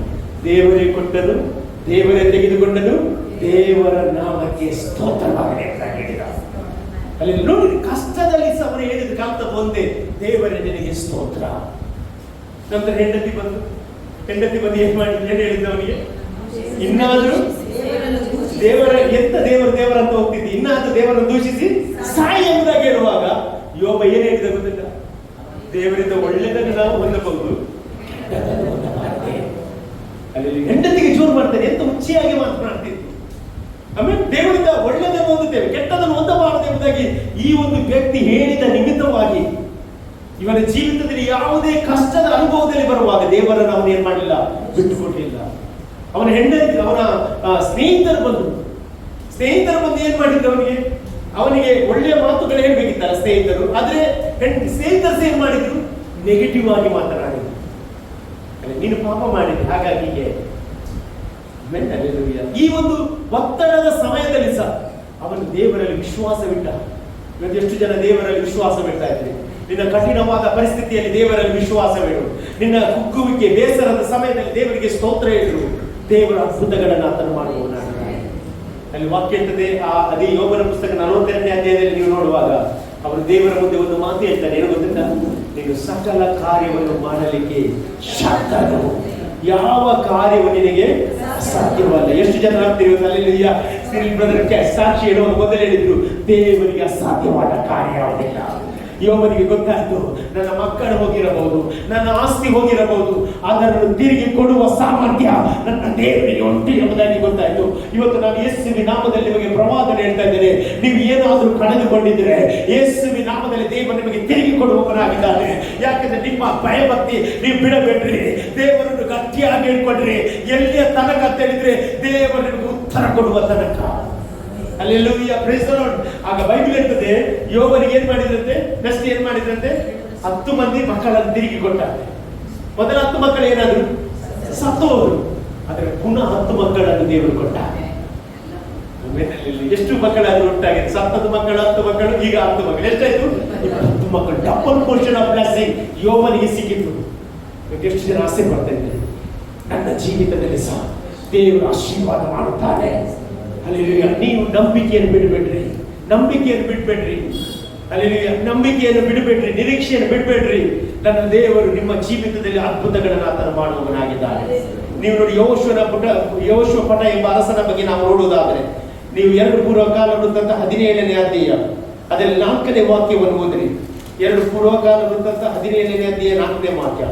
ದೇವರೇ ಕೊಟ್ಟನು, ದೇವರೇ ತೆಗೆದುಕೊಂಡನು, ದೇವರ ನಾಮಕ್ಕೆ ಸ್ತೋತ್ರವಾಗಲಿ ಅಂತ ಹೇಳಿದ. ಅಲ್ಲಿ ನೋಡಿ, ಕಷ್ಟದಲ್ಲಿ ಸಹ ಅವನು ಹೇಳಿದ ಕಾಂತ ಒಂದೇ, ದೇವರೇ ನಿನಗೆ ಸ್ತೋತ್ರ. ನಂತರ ಹೆಂಡತಿ ಬಂದು ಏನ್ ಮಾಡಿದ್ರು? ಏನ್ ಹೇಳಿದ್ರು ಅವನಿಗೆ? ಇನ್ನಾದ್ರೂ ದೇವರ ಅಂತ ಹೋಗ್ತಿದ್ದಿ, ಇನ್ನಾದ್ರೂ ದೇವರನ್ನು ದೂಷಿಸಿ ಸಾಯಿ ಎಂಬುದಾಗಿ ಹೇಳುವಾಗ ಯೋಬ ಏನ್ ಹೇಳಿದ ಗೊತ್ತಿಲ್ಲ, ದೇವರಿಂದ ಒಳ್ಳೆದನ್ನು ನಾವು ಹೊಂದಬಹುದು, ಕೆಟ್ಟದನ್ನು ಹೊಂದಬಾರದೆ. ಅಲ್ಲಿ ಹೆಂಡತಿಗೆ ಜೋರು ಮಾಡ್ತಾನೆ, ಎಂತ ಹುಚ್ಚಿಯಾಗಿ ಮಾತನಾಡ್ತಿತ್ತು. ಆಮೇಲೆ ದೇವರಿಂದ ಒಳ್ಳೆದನ್ನು ಹೊಂದುತ್ತೇವೆ, ಕೆಟ್ಟದನ್ನು ಹೊಂದಬಾರದು ಎಂಬುದಾಗಿ ಈ ಒಂದು ವ್ಯಕ್ತಿ ಹೇಳಿದ ನಿಮಿತ್ತವಾಗಿ ಇವನ ಜೀವಿತದಲ್ಲಿ ಯಾವುದೇ ಕಷ್ಟದ ಅನುಭವದಲ್ಲಿ ಬರುವಾಗ ದೇವರನ್ನು ಅವನು ಏನ್ ಮಾಡಲಿಲ್ಲ, ಬಿಟ್ಟುಕೊಟ್ಟಿಲ್ಲ. ಅವನ ಹೆಂಡತಿ, ಅವನ ಸ್ನೇಹಿತರು ಬಂದು ಏನ್ ಮಾಡಿದ್ರು? ಅವನಿಗೆ ಒಳ್ಳೆಯ ಮಾತುಗಳು ಹೇಳ್ಬೇಕಿತ್ತಲ್ಲ ಸ್ನೇಹಿತರು, ಆದ್ರೆ ಸ್ನೇಹಿತರು ಏನ್ ಮಾಡಿದ್ರು? ನೆಗೆಟಿವ್ ಆಗಿ ಮಾತನಾಡಿದ್ರು. ನೀನು ಪಾಪ ಮಾಡಿದ್ರಿ, ಹಾಗಾಗಿ ಈ ಒಂದು ಒತ್ತಡದ ಸಮಯದಲ್ಲಿ ಸಹ ಅವನು ದೇವರಲ್ಲಿ ವಿಶ್ವಾಸವಿಟ್ಟ. ಇವತ್ತು ಎಷ್ಟು ಜನ ದೇವರಲ್ಲಿ ವಿಶ್ವಾಸವಿಡ್ತಾ ಇದ್ರಿ? ನಿನ್ನ ಕಠಿಣವಾದ ಪರಿಸ್ಥಿತಿಯಲ್ಲಿ ದೇವರಲ್ಲಿ ವಿಶ್ವಾಸವಿಡು. ನಿನ್ನ ಕುಗ್ಗುವಿಕೆ, ಬೇಸರದ ಸಮಯದಲ್ಲಿ ದೇವರಿಗೆ ಸ್ತೋತ್ರ ಇಡು. ದೇವರ ಅದ್ಭುತಗಳನ್ನು ಆತನು ಮಾಡುವವನಾಗಿದ್ದಾನೆ. ಅಲ್ಲಿ ವಾಕ್ಯ ಇರ್ತದೆ, ಅದೇ ಯೋಬನ ಪುಸ್ತಕ 42ನೇ ಅಧ್ಯಾಯದಲ್ಲಿ ನೀವು ನೋಡುವಾಗ ಅವರು ದೇವರ ಮುಂದೆ ಒಂದು ಮಾತು ಹೇಳ್ತಾರೆ, ಏನು ಗೊತ್ತಿಲ್ಲ? ನೀನು ಸಕಲ ಕಾರ್ಯವನ್ನು ಮಾಡಲಿಕ್ಕೆ ಶಕ್ತನು, ಯಾವ ಕಾರ್ಯವು ನಿನಗೆ ಅಸಾಧ್ಯವಲ್ಲ. ಎಷ್ಟು ಜನ ಆಗ್ತೀವಿ ಅಲ್ಲೆಲ್ಲೂಯಾ. ಸಾಕ್ಷಿ ಹೇಳುವ ಮೊದಲು ಹೇಳಿದ್ರು, ದೇವರಿಗೆ ಅಸಾಧ್ಯವಾದ ಕಾರ್ಯ ಯಾವುದಿಲ್ಲ. ಯೋಬನಿಗೆ ಗೊತ್ತಾಯ್ತು, ನನ್ನ ಮಕ್ಕಳು ಹೋಗಿರಬಹುದು, ನನ್ನ ಆಸ್ತಿ ಹೋಗಿರಬಹುದು, ಅದನ್ನು ತಿರುಗಿ ಕೊಡುವ ಸಾಮರ್ಥ್ಯ ನನ್ನ ದೇವರಿಗೆ ಉಂಟು ಎಂಬುದಾಗಿ ಗೊತ್ತಾಯ್ತು. ಇವತ್ತು ನಾನು ಯೇಸುವಿನ ನಾಮದಲ್ಲಿ ನಿಮಗೆ ಪ್ರವಾದನೆ ಹೇಳ್ತಾ ಇದ್ದೇನೆ, ನೀವು ಏನಾದರೂ ಕಳೆದುಕೊಂಡಿದ್ರೆ ಯೇಸುವಿನ ನಾಮದಲ್ಲಿ ದೇವರು ನಿಮಗೆ ತಿರುಗಿ ಕೊಡುವವನಾಗಿದ್ದಾನೆ. ಯಾಕಂದ್ರೆ ನಿಮ್ಮ ಭಯಭಕ್ತಿ ನೀವು ಬಿಡಬೇಡ್ರಿ, ದೇವರನ್ನು ಗಟ್ಟಿಯಾಗಿ ಹೇಳ್ಕೊಡ್ರಿ. ಎಲ್ಲಿಯ ತನಕ ಅಂತ ಹೇಳಿದ್ರೆ ದೇವರು ನಿಮಗೆ ಉತ್ತರ ಕೊಡುವ ತನಕ. Alleluia, praise the Lord. ಆಗ ಬೈಬಲ್ ಹೇಳ್ತದೆ, ಯೋಬನಿಗೆ ಏನ್ ಮಾಡಿದ್ರಂತೆ? ನೆಕ್ಸ್ಟ್ ಏನ್ ಮಾಡಿದ್ರಂತೆ? 10 ಮಂದಿ ಮಕ್ಕಳನ್ನು ತಿರುಗಿ ಕೊಟ್ಟಾರೆ. ಮೊದಲ 10 ಮಕ್ಕಳು ಏನಾದ್ರು ಸತ್ತು ಹೋದ್ರು, ಆದ್ರೆ ಪುನಃ 10 ಮಕ್ಕಳನ್ನು ದೇವರು ಕೊಟ್ಟಾರೆ. ಎಷ್ಟು ಮಕ್ಕಳಾದ್ರೂ ಉಂಟಾಗಿದೆ? 7 ಮಕ್ಕಳು, 10 ಮಕ್ಕಳು, ಈಗ 10 ಮಕ್ಕಳು. ಎಷ್ಟಾಯ್ತು? 10 ಮಕ್ಕಳು. ಡಬಲ್ ಪೋರ್ಷನ್ ಆಫ್ ಬ್ಲೆಸ್ಸಿಂಗ್ ಯೋಬನಿಗೆ ಸಿಕ್ಕಿತು. ಎಷ್ಟು ಜನ ಆಸೆ ಪಡ್ತಾ ಇದ್ದಾರೆ, ನನ್ನ ಜೀವಿತದಲ್ಲಿ ಸಹ ದೇವರು ಆಶೀರ್ವಾದ ಮಾಡುತ್ತಾನೆ. ಅಲ್ಲೆಲ್ಲೂಯಾ. ನೀವು ನಂಬಿಕೆಯನ್ನು ಬಿಡಬೇಡ್ರಿ, ನಂಬಿಕೆಯನ್ನು ಬಿಡಬೇಡ್ರಿ. ಅಲ್ಲೆಲ್ಲೂಯಾ, ನಂಬಿಕೆಯನ್ನು ಬಿಡಬೇಡ್ರಿ, ನಿರೀಕ್ಷೆಯನ್ನು ಬಿಡಬೇಡ್ರಿ. ನನ್ನ ದೇವರು ನಿಮ್ಮ ಜೀವಿತದಲ್ಲಿ ಅದ್ಭುತಗಳನ್ನು ಆತನು ಮಾಡುವವನಾಗಿದ್ದಾನೆ. ನೀವು ನೋಡಿ ಯೆಹೋಶುವ ಪಟ ಎಂಬ ಅರಸನ ಬಗ್ಗೆ ನಾವು ನೋಡುವುದಾದರೆ, ನೀವು 2 ಪೂರ್ವಕಾಲ ವೃತ್ತಾಂತ 17ನೇ ಅಧ್ಯಾಯ ಅದರಲ್ಲಿ 4ನೇ ವಾಕ್ಯವನ್ನು ಓದಿರಿ. 2 ಪೂರ್ವಕಾಲ ವೃತ್ತಾಂತ 17ನೇ ಅಧ್ಯಾಯ 4ನೇ ವಾಕ್ಯ.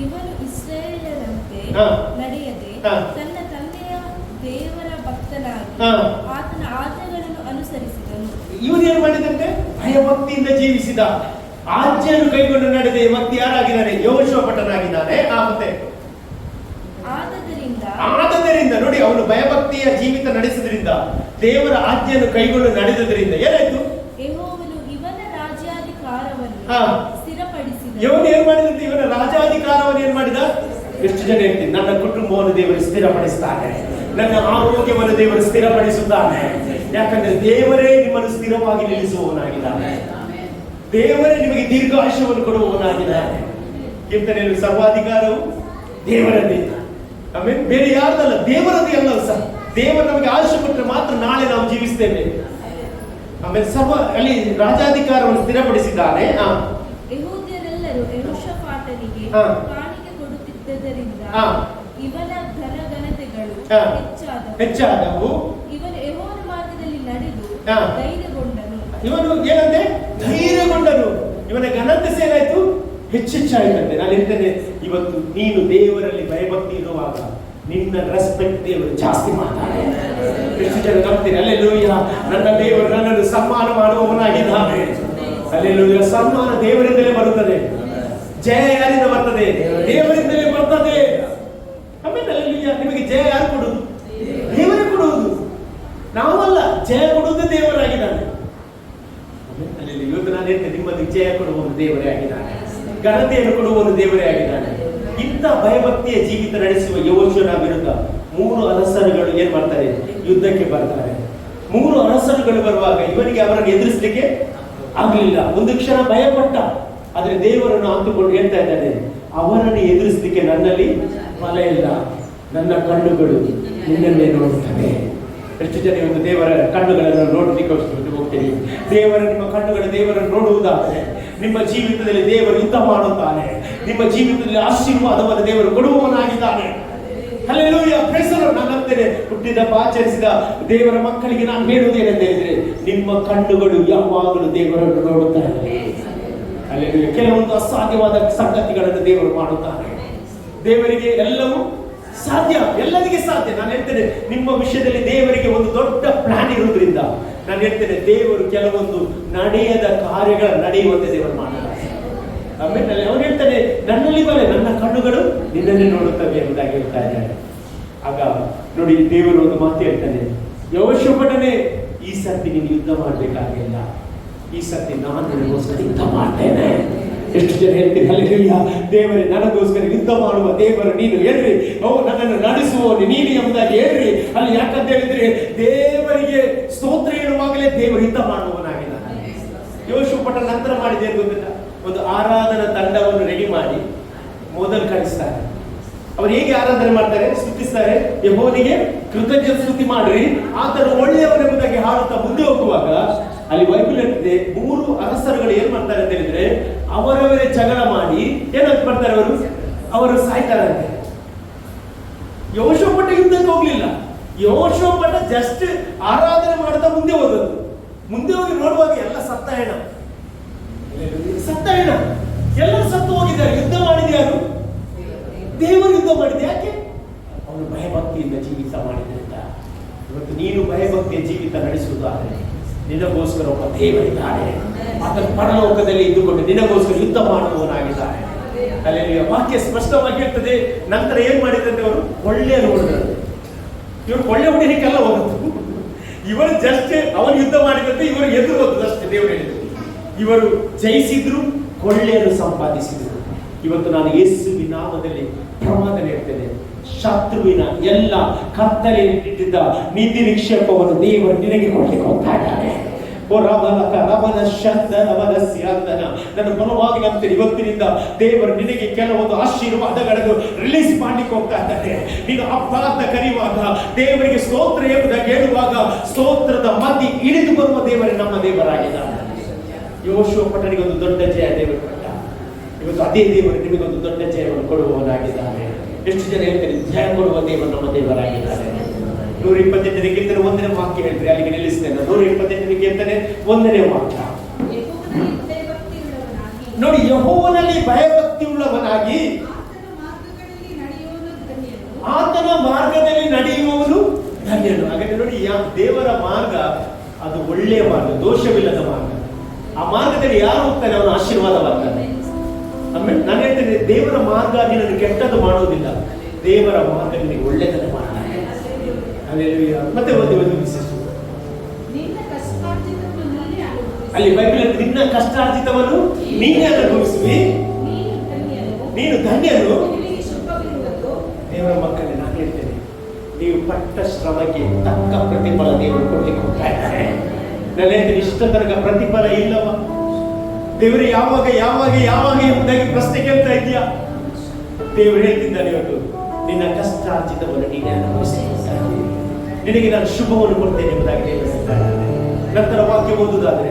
ಇವನು ಇಸ್ರಾಯೇಲರಂತೆ ನಡೆಯದೆ ತನ್ನ ತಂದೆಯ ದೇವರ ಭಕ್ತನಾಗಿ ಆತನ ಆಜ್ಞೆಗಳನ್ನು ಅನುಸರಿಸಿದನು. ಇವನು ಏನ್ ಮಾಡಿದಂತೆ? ಭಯಭಕ್ತಿಯಿಂದ ಜೀವಿಸಿದ, ಆಜ್ಞೆಯನ್ನು ಕೈಗೊಂಡು ನಡೆದ ವ್ಯಕ್ತಿ ಯಾರಾಗಿದ್ದಾನೆ? ಯೆಹೋಶುವ ಭಟನಾಗಿದ್ದಾನೆ. ಮತ್ತೆ ಆದದರಿಂದ ನೋಡಿ, ಅವನು ಭಯಭಕ್ತಿಯ ಜೀವಿತ ನಡೆಸಿದ್ರಿಂದ, ದೇವರ ಆಜ್ಞೆಯನ್ನು ಕೈಗೊಂಡು ನಡೆದುದರಿಂದ ಏನಾಯ್ತು? ಯೆಹೋವನು ಇವನ ರಾಜ್ಯಾಧಿಕಾರವನ್ನು ಸ್ಥಿರಪಡಿಸಿದ. ಇವನು ಏನ್ ಮಾಡಿದಂತೆ? ಇವನ ರಾಜ್ಯಾಧಿಕಾರವನ್ನು ಏನ್ ಮಾಡಿದ? ಎಷ್ಟು ಜನ ಹೇಳ್ತೀನಿ, ನನ್ನ ಕುಟುಂಬವನ್ನು ದೇವರು ಸ್ಥಿರಪಡಿಸ್ತಾನೆ, ನನ್ನ ಆರೋಗ್ಯವನ್ನು ದೇವರು ಸ್ಥಿರಪಡಿಸುತ್ತಾನೆ. ಯಾಕಂದ್ರೆ ದೇವರೇ ನಿಮ್ಮನ್ನು ಸ್ಥಿರವಾಗಿ ನಿಲ್ಲಿಸುವವನಾಗಿದ್ದಾನೆ. ದೇವರೇ ನಿಮಗೆ ದೀರ್ಘಾಯುಷ್ಯವನ್ನು ಕೊಡುವವನಾಗಿದ್ದಾನೆ. ಕೀರ್ತನೆಯಲ್ಲಿ ಸರ್ವಾಧಿಕಾರವು ದೇವರದ್ದೇ, ಆಮೇಲೆ ಬೇರೆ ಯಾರ್ದಲ್ಲ, ದೇವರದ್ದೇ ಅಲ್ಲ ಸರ್. ದೇವರು ನಮಗೆ ಆಯುಷ್ಯ ಕೊಟ್ಟರೆ ಮಾತ್ರ ನಾಳೆ ನಾವು ಜೀವಿಸ್ತೇವೆ. ಆಮೇಲೆ ಅಲ್ಲಿ ರಾಜಾಧಿಕಾರವನ್ನು ಸ್ಥಿರಪಡಿಸಿದ್ದಾನೆ. ಯೆಹೂದ್ಯರೆಲ್ಲರೂ ಯೆಹೋಷಾಫಾಟನಿಗೆ ಕಾಣಿಕೆ ಕೊಡುತ್ತಿದ್ದರಿಂದ ಇವನ ಘನತೆಗಳು ಹೆಚ್ಚಾದವು. ಇವನು ಯೆಹೋವನ ಮಾರ್ಗದಲ್ಲಿ ನಡೆದು ಧೈರ್ಯಗೊಂಡನು. ಇವನು ಏನಂತೆ? ಧೈರ್ಯಗೊಂಡನು. ಇವನ ಘನತೆ ಏನಾಯ್ತು? ಹೆಚ್ಚೆಚ್ಚಾಯಿತಂತೆ. ನಾನು ಹೇಳ್ತೇನೆ, ಇವತ್ತು ನೀನು ದೇವರಲ್ಲಿ ಭಯಭಕ್ತಿ ಇರುವಾಗ ನಿನ್ನ ರೆಸ್ಪೆಕ್ಟ್ ದೇವರು ಜಾಸ್ತಿ ಮಾಡ್ತಾನೆ. ಎಷ್ಟು ಜನ ನಂಬ್ತೀರಿ? ಅಲ್ಲೆಲ್ಲೂಯ್ಯ, ನನ್ನ ದೇವರು ನನ್ನನ್ನು ಸನ್ಮಾನ ಮಾಡುವವನಾಗಿದ್ದಾನೆ. ಅಲ್ಲೆಲ್ಲೂಯ್ಯ, ಸನ್ಮಾನ ದೇವರಿಂದಲೇ ಬರುತ್ತದೆ. ಜಯ ಯಾರಿಂದ ಬರ್ತದೆ? ದೇವರಿಂದಲೇ ಬರ್ತದೆ. ಆಮೇಲೆ ಅಲ್ಲೆಲ್ಲೂಯ್ಯ, ನಿಮಗೆ ಜಯ ಯಾರು ಕೊಡುವುದು? ದೇವರೇ ಕೊಡುವುದು, ನಾವಲ್ಲ. ಜಯ ಕೊಡುವುದು ದೇವರಾಗಿದ್ದಾನೆ. ಇವತ್ತು ನಾನು ಹೇಳ್ತೇನೆ, ನಿಮ್ಮಲ್ಲಿ ಜಯ ಕೊಡುವವನು ದೇವರೇ ಆಗಿದ್ದಾನೆ, ಘನತೆಯನ್ನು ಕೊಡುವವನು ದೇವರೇ ಆಗಿದ್ದಾನೆ. ಇಂಥ ಭಯಭಕ್ತಿಯ ಜೀವಿತ ನಡೆಸುವ ಯೆಹೋಶುವನ ವಿರುದ್ಧ 3 ಅರಸರುಗಳು ಏನ್ ಮಾಡ್ತಾರೆ? ಯುದ್ಧಕ್ಕೆ ಬರ್ತಾರೆ. 3 ಅರಸರುಗಳು ಬರುವಾಗ ಇವನಿಗೆ ಅವರನ್ನು ಎದುರಿಸಲಿಕ್ಕೆ ಆಗಲಿಲ್ಲ. ಒಂದು ಕ್ಷಣ ಭಯಪಟ್ಟ, ಆದ್ರೆ ದೇವರನ್ನು ಅಂದುಕೊಂಡು ಹೇಳ್ತಾ ಇದ್ದಾನೆ, ಅವರನ್ನು ಎದುರಿಸಲಿಕ್ಕೆ ನನ್ನಲ್ಲಿ ಬಲ ಇಲ್ಲ, ನನ್ನ ಕಣ್ಣುಗಳು ನಿನ್ನನ್ನೇ ನೋಡುತ್ತವೆ. ಎಷ್ಟು ಜನ ಇವತ್ತು ದೇವರ ಕಣ್ಣುಗಳನ್ನು ನೋಡಲಿಕ್ಕೆ ಹೋಗ್ತೀರಿ? ನಿಮ್ಮ ಕಣ್ಣುಗಳು ದೇವರನ್ನು ನೋಡುವುದಾದರೆ ನಿಮ್ಮ ಜೀವಿತದಲ್ಲಿ ದೇವರು ಯುದ್ಧ ಮಾಡುತ್ತಾನೆ. ನಿಮ್ಮ ಜೀವಿತದಲ್ಲಿ ಆಶೀರ್ವಾದವನ್ನು ದೇವರು ಕೊಡುವವನಾಗಿದ್ದಾನೆ. Hallelujah, praise the lord. ನಾನು ನಂಬ್ತೇನೆ, ಹುಟ್ಟಿದಪ್ಪ ಆಚರಿಸಿದ ದೇವರ ಮಕ್ಕಳಿಗೆ ನಾನು ಹೇಳುವುದೇನೆಂತ ಹೇಳಿದ್ರೆ, ನಿಮ್ಮ ಕಣ್ಣುಗಳು ಯಾವಾಗಲೂ ದೇವರನ್ನು ನೋಡುತ್ತಾರೆ. ಹಲ್ಲೆಲೂಯಾ. ಕೆಲವೊಂದು ಅಸಾಧ್ಯವಾದ ಸಂಗತಿಗಳನ್ನು ದೇವರು ಮಾಡುತ್ತಾನೆ. ದೇವರಿಗೆ ಎಲ್ಲವೂ ಸಾಧ್ಯ, ಎಲ್ಲರಿಗೆ ಸಾಧ್ಯ. ನಾನು ಹೇಳ್ತೇನೆ, ನಿಮ್ಮ ವಿಷಯದಲ್ಲಿ ದೇವರಿಗೆ ಒಂದು ದೊಡ್ಡ ಪ್ಲಾನ್ ಇರುವುದರಿಂದ ನಾನು ಹೇಳ್ತೇನೆ, ದೇವರು ಕೆಲವೊಂದು ನಡೆಯದ ಕಾರ್ಯಗಳ ನಡೆಯುವಂತೆ ದೇವರು ಮಾಡುತ್ತಾರೆ. ಆಮೇಲೆ ಅವನು ಹೇಳ್ತಾನೆ, ನನ್ನಲ್ಲಿ ಬಲೆ, ನನ್ನ ಕಣ್ಣುಗಳು ನಿನ್ನನ್ನೇ ನೋಡುತ್ತವೆ ಎಂಬುದಾಗಿ ಹೇಳ್ತಾ ಇದ್ದಾರೆ. ಆಗ ನೋಡಿ, ದೇವರು ಒಂದು ಮಾತು ಹೇಳ್ತಾನೆ, ಯೆಹೋಶುವನೇ, ಈ ಸರ್ತಿ ನೀನು ಯುದ್ಧ ಮಾಡಬೇಕಾಗಿಲ್ಲ, ಈ ಸರ್ತಿ ನಾನು ನಿನಗೋಸ್ಕರ ಯುದ್ಧ ಮಾಡ್ತೇನೆ. ಎಷ್ಟು ಜನ ಹೇಳ್ತೀರಿ? ಹಲ್ಲೆಲೂಯಾ, ದೇವರೇ ನನಗೋಸ್ಕರ ಯುದ್ಧ ಮಾಡುವ ದೇವರು ನೀನು ಹೇಳ್ರಿ, ನನ್ನನ್ನು ನಡೆಸುವವನು ನೀನು ಎಂಬುದಾಗಿ ಹೇಳ್ರಿ. ಅಲ್ಲಿ ಯಾಕಂತ ಹೇಳಿದ್ರೆ, ದೇವರಿಗೆ ಸ್ತೋತ್ರ ಹೇಳುವಾಗಲೇ ದೇವರು ಯುದ್ಧ ಮಾಡುವವನಾಗಿದ್ದಾನೆ. ಯೆಹೋಶುವ ಪಟ್ಟ ನಂತರ ಮಾಡಿದೆ ಗೊತ್ತಿಲ್ಲ, ಒಂದು ಆರಾಧನಾ ತಂಡವನ್ನು ರೆಡಿ ಮಾಡಿ ಮೊದಲು ಕಳಿಸ್ತಾರೆ. ಅವರು ಹೇಗೆ ಆರಾಧನೆ ಮಾಡ್ತಾರೆ? ಸ್ತುತಿಸ್ತಾರೆ, ಯೆಹೋವನಿಗೆ ಕೃತಜ್ಞ ಸ್ತುತಿ ಮಾಡ್ರಿ, ಆತನು ಒಳ್ಳೆಯವನೆಂಬುದಾಗಿ ಹಾಡುತ್ತಾ ಮುಂದೆ ಹೋಗುವಾಗ ಅಲ್ಲಿ ಬೈಬಲ್ ಹೇಳ್ತಿದೆ, 3 ಅರಸರುಗಳು ಏನ್ ಮಾಡ್ತಾರೆ ಅಂತ ಹೇಳಿದ್ರೆ, ಅವರವರೇ ಜಗಳ ಮಾಡಿ ಏನಂತ ಮಾಡ್ತಾರೆ, ಅವರು ಸಾಯ್ತಾರಂತೆ. ಯೆಹೋಶುವ ಪಟ್ಟ ಯುದ್ಧಕ್ಕೆ ಹೋಗ್ಲಿಲ್ಲ. ಯೆಹೋಶುವ ಪಟ್ಟ ಜಸ್ಟ್ ಆರಾಧನೆ ಮಾಡ್ತಾ ಮುಂದೆ ಹೋದದ್ದು. ಮುಂದೆ ಹೋಗಿ ನೋಡುವಾಗ ಎಲ್ಲ ಸತ್ತ ಹೆಣ, ಎಲ್ಲರೂ ಸತ್ತು ಹೋಗಿದ್ದಾರೆ. ಯುದ್ಧ ಮಾಡಿದ್ಯಾರು? ದೇವರು ಯುದ್ಧ ಮಾಡಿದ. ಯಾಕೆ? ಅವನು ಭಯಭಕ್ತಿಯಿಂದ ಜೀವಿತ ಮಾಡಿದ್ರಿಂದ. ಇವತ್ತು ನೀನು ಭಯಭಕ್ತಿಯ ಜೀವಿತ ನಡೆಸುವುದಾದರೆ ನಿನಗೋಸ್ಕರ ಒಬ್ಬ ದೇವರಿದ್ದಾನೆ. ಆತನ ಪರಲೋಕದಲ್ಲಿ ಇದ್ದುಕೊಂಡು ನಿನಗೋಸ್ಕರ ಯುದ್ಧ ಮಾಡುವವನಾಗಿದ್ದಾನೆ. ಅಲ್ಲಿ ವಾಕ್ಯ ಸ್ಪಷ್ಟವಾಗಿ ಹೇಳ್ತದೆ. ನಂತರ ಏನ್ ಮಾಡಿದಂತೆ ಅವರು ಒಳ್ಳೆಯ ನೋಡಿದ್ರು. ಇವರು ಒಳ್ಳೆ ಹೊಡಿಲಿಕ್ಕೆಲ್ಲ ಹೋಗುತ್ತೆ. ಇವರು ಜಸ್ಟ್ ಅವನು ಯುದ್ಧ ಮಾಡಿದಂತೆ ಇವರು ಎದುರು ಹೋದ್ರು ಅಷ್ಟೇ. ದೇವರು ಹೇಳಿದ್ರು, ಇವರು ಜಯಿಸಿದ್ರು, ಕೊಳ್ಳೆಯನ್ನು ಸಂಪಾದಿಸಿದ್ರು. ಇವತ್ತು ನಾನು ಯೇಸುವಿನ ನಾಮದಲ್ಲಿ ಪ್ರಮಾಣ ಹೇಳ್ತೇನೆ, ಶತ್ರುವಿನ ಎಲ್ಲ ಕತ್ತಲೆಯಲ್ಲಿಟ್ಟಿದ್ದ ನೀತಿ ನಿಕ್ಷೇಪವನ್ನು ದೇವರು ನಿನಗೆ ಕೊಡ್ಲಿಕ್ಕೆ ಹೋಗ್ತಾ ಇದ್ದಾನೆ. ನನ್ನ ಬಲವಾಗಿ ನಂಬ್ತೇನೆ, ಇವತ್ತಿನಿಂದ ದೇವರು ನಿನಗೆ ಕೆಲವೊಂದು ಆಶೀರ್ವಾದಗಳನ್ನು ರಿಲೀಸ್ ಮಾಡ್ಲಿಕ್ಕೆ ಹೋಗ್ತಾ ಇದ್ದಾನೆ. ನೀನು ಹಬ್ಬ ಅಂತ ಕರೆಯುವಾಗ, ದೇವರಿಗೆ ಸ್ತೋತ್ರ ಎಂಬುದಾಗಿ ಹೇಳುವಾಗ, ಸ್ತೋತ್ರದ ಮಧ್ಯೆ ಇಳಿದು ಬರುವ ದೇವರೇ ನಮ್ಮ ದೇವರಾಗಿದ್ದಾನೆ. ಯೋಶುವ ಪಟ್ಟಣಿಗೆ ಒಂದು ದೊಡ್ಡ ಜಯ ದೇವರು ಕೊಟ್ಟ. ಇವತ್ತು ಅದೇ ದೇವರು ನಿಮಗೊಂದು ದೊಡ್ಡ ಜಯವನ್ನು ಕೊಡುವವನಾಗಿದ್ದಾನೆ. ಎಷ್ಟು ಜನ ಹೇಳ್ತಾರೆ ಜಯ ಕೊಡುವ ದೇವರು ನಮ್ಮ ದೇವರಾಗಿದ್ದಾರೆ. 128ನೇ ಕೀರ್ತನೆ 1ನೇ ವಾಕ್ಯ ಹೇಳ್ತಾರೆ, ಅಲ್ಲಿಗೆ ನಿಲ್ಲಿಸ್ತೇನೆ. 128ನೇ ಕೀರ್ತನೆ 1ನೇ ವಾಕ್ಯ ನೋಡಿ. ಯೆಹೋವನಲ್ಲಿ ಭಯಭಕ್ತಿ ಉಳ್ಳವನಾಗಿ ಆತನ ಮಾರ್ಗದಲ್ಲಿ ನಡೆಯುವವನು ಧನ್ಯನು. ಹಾಗಾದ್ರೆ ನೋಡಿ, ದೇವರ ಮಾರ್ಗ ಅದು ಒಳ್ಳೆಯ ಮಾರ್ಗ, ದೋಷವಿಲ್ಲದ ಮಾರ್ಗ. ಆ ಮಾರ್ಗದಲ್ಲಿ ಯಾರು ಹೋಗ್ತಾನೆ ಅವನು ಆಶೀರ್ವಾದವಾಗ್ತಾನೆ. ಆಮೇಲೆ ನಾನು ಹೇಳ್ತೇನೆ, ದೇವರ ಮಾರ್ಗ ನಿನ್ನನ್ನು ಕೆಟ್ಟದ್ದು ಮಾಡುವುದಿಲ್ಲ, ದೇವರ ಮಾರ್ಗ ನಿನಗೆ ಒಳ್ಳೆಯದನ್ನು ಮಾಡ್ತಾನೆ. ಮತ್ತೆ ಒಂದು ವಿಶೇಷ ಅಲ್ಲಿ ಬೈಬಲ್, ನಿನ್ನ ಕಷ್ಟಾರ್ಜಿತವನ್ನು ನೀನೇ ಅನುಭವಿಸುವಿ, ನೀನು ಧನ್ಯನು. ದೇವರ ಮಕ್ಕಳೇ ನಾನು ಹೇಳ್ತೇನೆ, ನೀವು ಪಟ್ಟ ಶ್ರಮಕ್ಕೆ ತಕ್ಕ ಪ್ರತಿಫಲ ದೇವರು ಕೊಡ್ಲಿಕ್ಕೆ ಹೋಗ್ತಾ ಇದ್ದಾರೆ. ನಾನು ಹೇಳ್ತೇನೆ, ಇಷ್ಟ ತನಕ ಪ್ರತಿಫಲ ಇಲ್ಲವ ದೇವರು ಯಾವಾಗ ಯಾವಾಗ ಯಾವಾಗ ಎಂಬುದಾಗಿ ಪ್ರಶ್ನೆ ಕೇಳ್ತಾ ಇದೆಯಾ? ದೇವರು ಹೇಳ್ತಿದ್ದಾನೆ, ಇವತ್ತು ನಿನ್ನ ಕಷ್ಟಾರ್ಜಿತವನ್ನು ನೀನೇ ಅನುಭವಿಸ್ತಾ, ನಿನಗೆ ನಾನು ಶುಭವನ್ನು ಕೊಡ್ತೇನೆ ಎಂಬುದಾಗಿ ದೇವರು ಹೇಳ್ತಾರೆ. ನಂತರ ವಾಕ್ಯ ಓದುವುದಾದ್ರೆ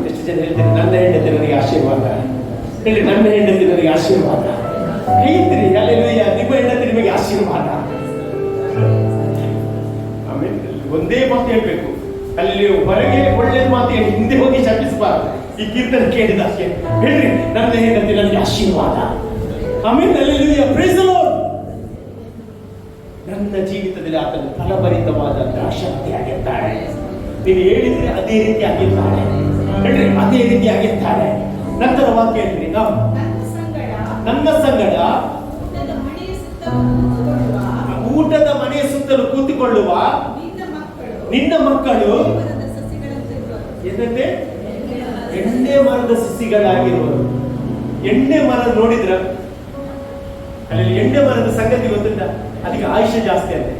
ಎಷ್ಟು ಜನ ಹೇಳ್ತಾರೆ, ನನ್ನ ಹೆಂಡತಿ ನನಗೆ ಆಶೀರ್ವಾದ ಹೇಳಿ, ನನ್ನ ಹೆಂಡತಿ ನನಗೆ ಆಶೀರ್ವಾದ ಹೇಳ್ತೀರಿ. ಹಲ್ಲೆಲೂಯಾ, ನಿಮ್ಮ ಹೆಂಡತಿ ನಿಮಗೆ ಆಶೀರ್ವಾದ. ಆಮೇಲೆ ಒಂದೇ ಮಾತು ಹೇಳ್ಬೇಕು, ಅಲ್ಲಿ ಹೊರಗೆ ಒಳ್ಳೆ ಮಾತು ಹೇಳಿ ಹಿಂದೆ ಹೋಗಿ ಶಪಿಸಬಾರದು. ಈ ಕೀರ್ತನೆ ಕೇಳಿದ ಹೇಳ್ರಿ, ನನ್ನ ಹೆಂಡತಿ ನನಗೆ ಆಶೀರ್ವಾದ. ಆಮೇಲೆ ಹಲ್ಲೆಲೂಯಾ, ಪ್ರೈಸ್ ದಿ ಲಾರ್ಡ್. ನನ್ನ ಜೀವಿತದಲ್ಲಿ ಆತನು ಫಲಭರಿತವಾದಂತಹ ಶಕ್ತಿಯಾಗಿದ್ದಾಳೆ. ನೀನು ಹೇಳಿದ್ರೆ ಅದೇ ರೀತಿ ಆಗಿದ್ದಾಳೆ, ಹೇಳ್ರಿ ಅದೇ ರೀತಿ ಆಗಿದ್ದಾಳೆ. ನಂತರ ವಾಕ್ಯ ಹೇಳ್ರಿ, ನನ್ನ ಸಂಗಡ ಊಟದ ಮನೆಯ ಸುತ್ತಲೂ ಕೂತುಕೊಳ್ಳುವ ನಿನ್ನ ಮಕ್ಕಳು ಏನಂತೆ ಎಣ್ಣೆ ಮರದ ಸಸಿಗಳಾಗಿರುವರು. ಎಣ್ಣೆ ಮರ ನೋಡಿದ್ರ ಅಲ್ಲಿ ಎಣ್ಣೆ ಮರದ ಸಂಗತಿ ಗೊತ್ತಿಲ್ಲ, ಅದಕ್ಕೆ ಆಯುಷ್ಯ ಜಾಸ್ತಿ ಅಂತೆ.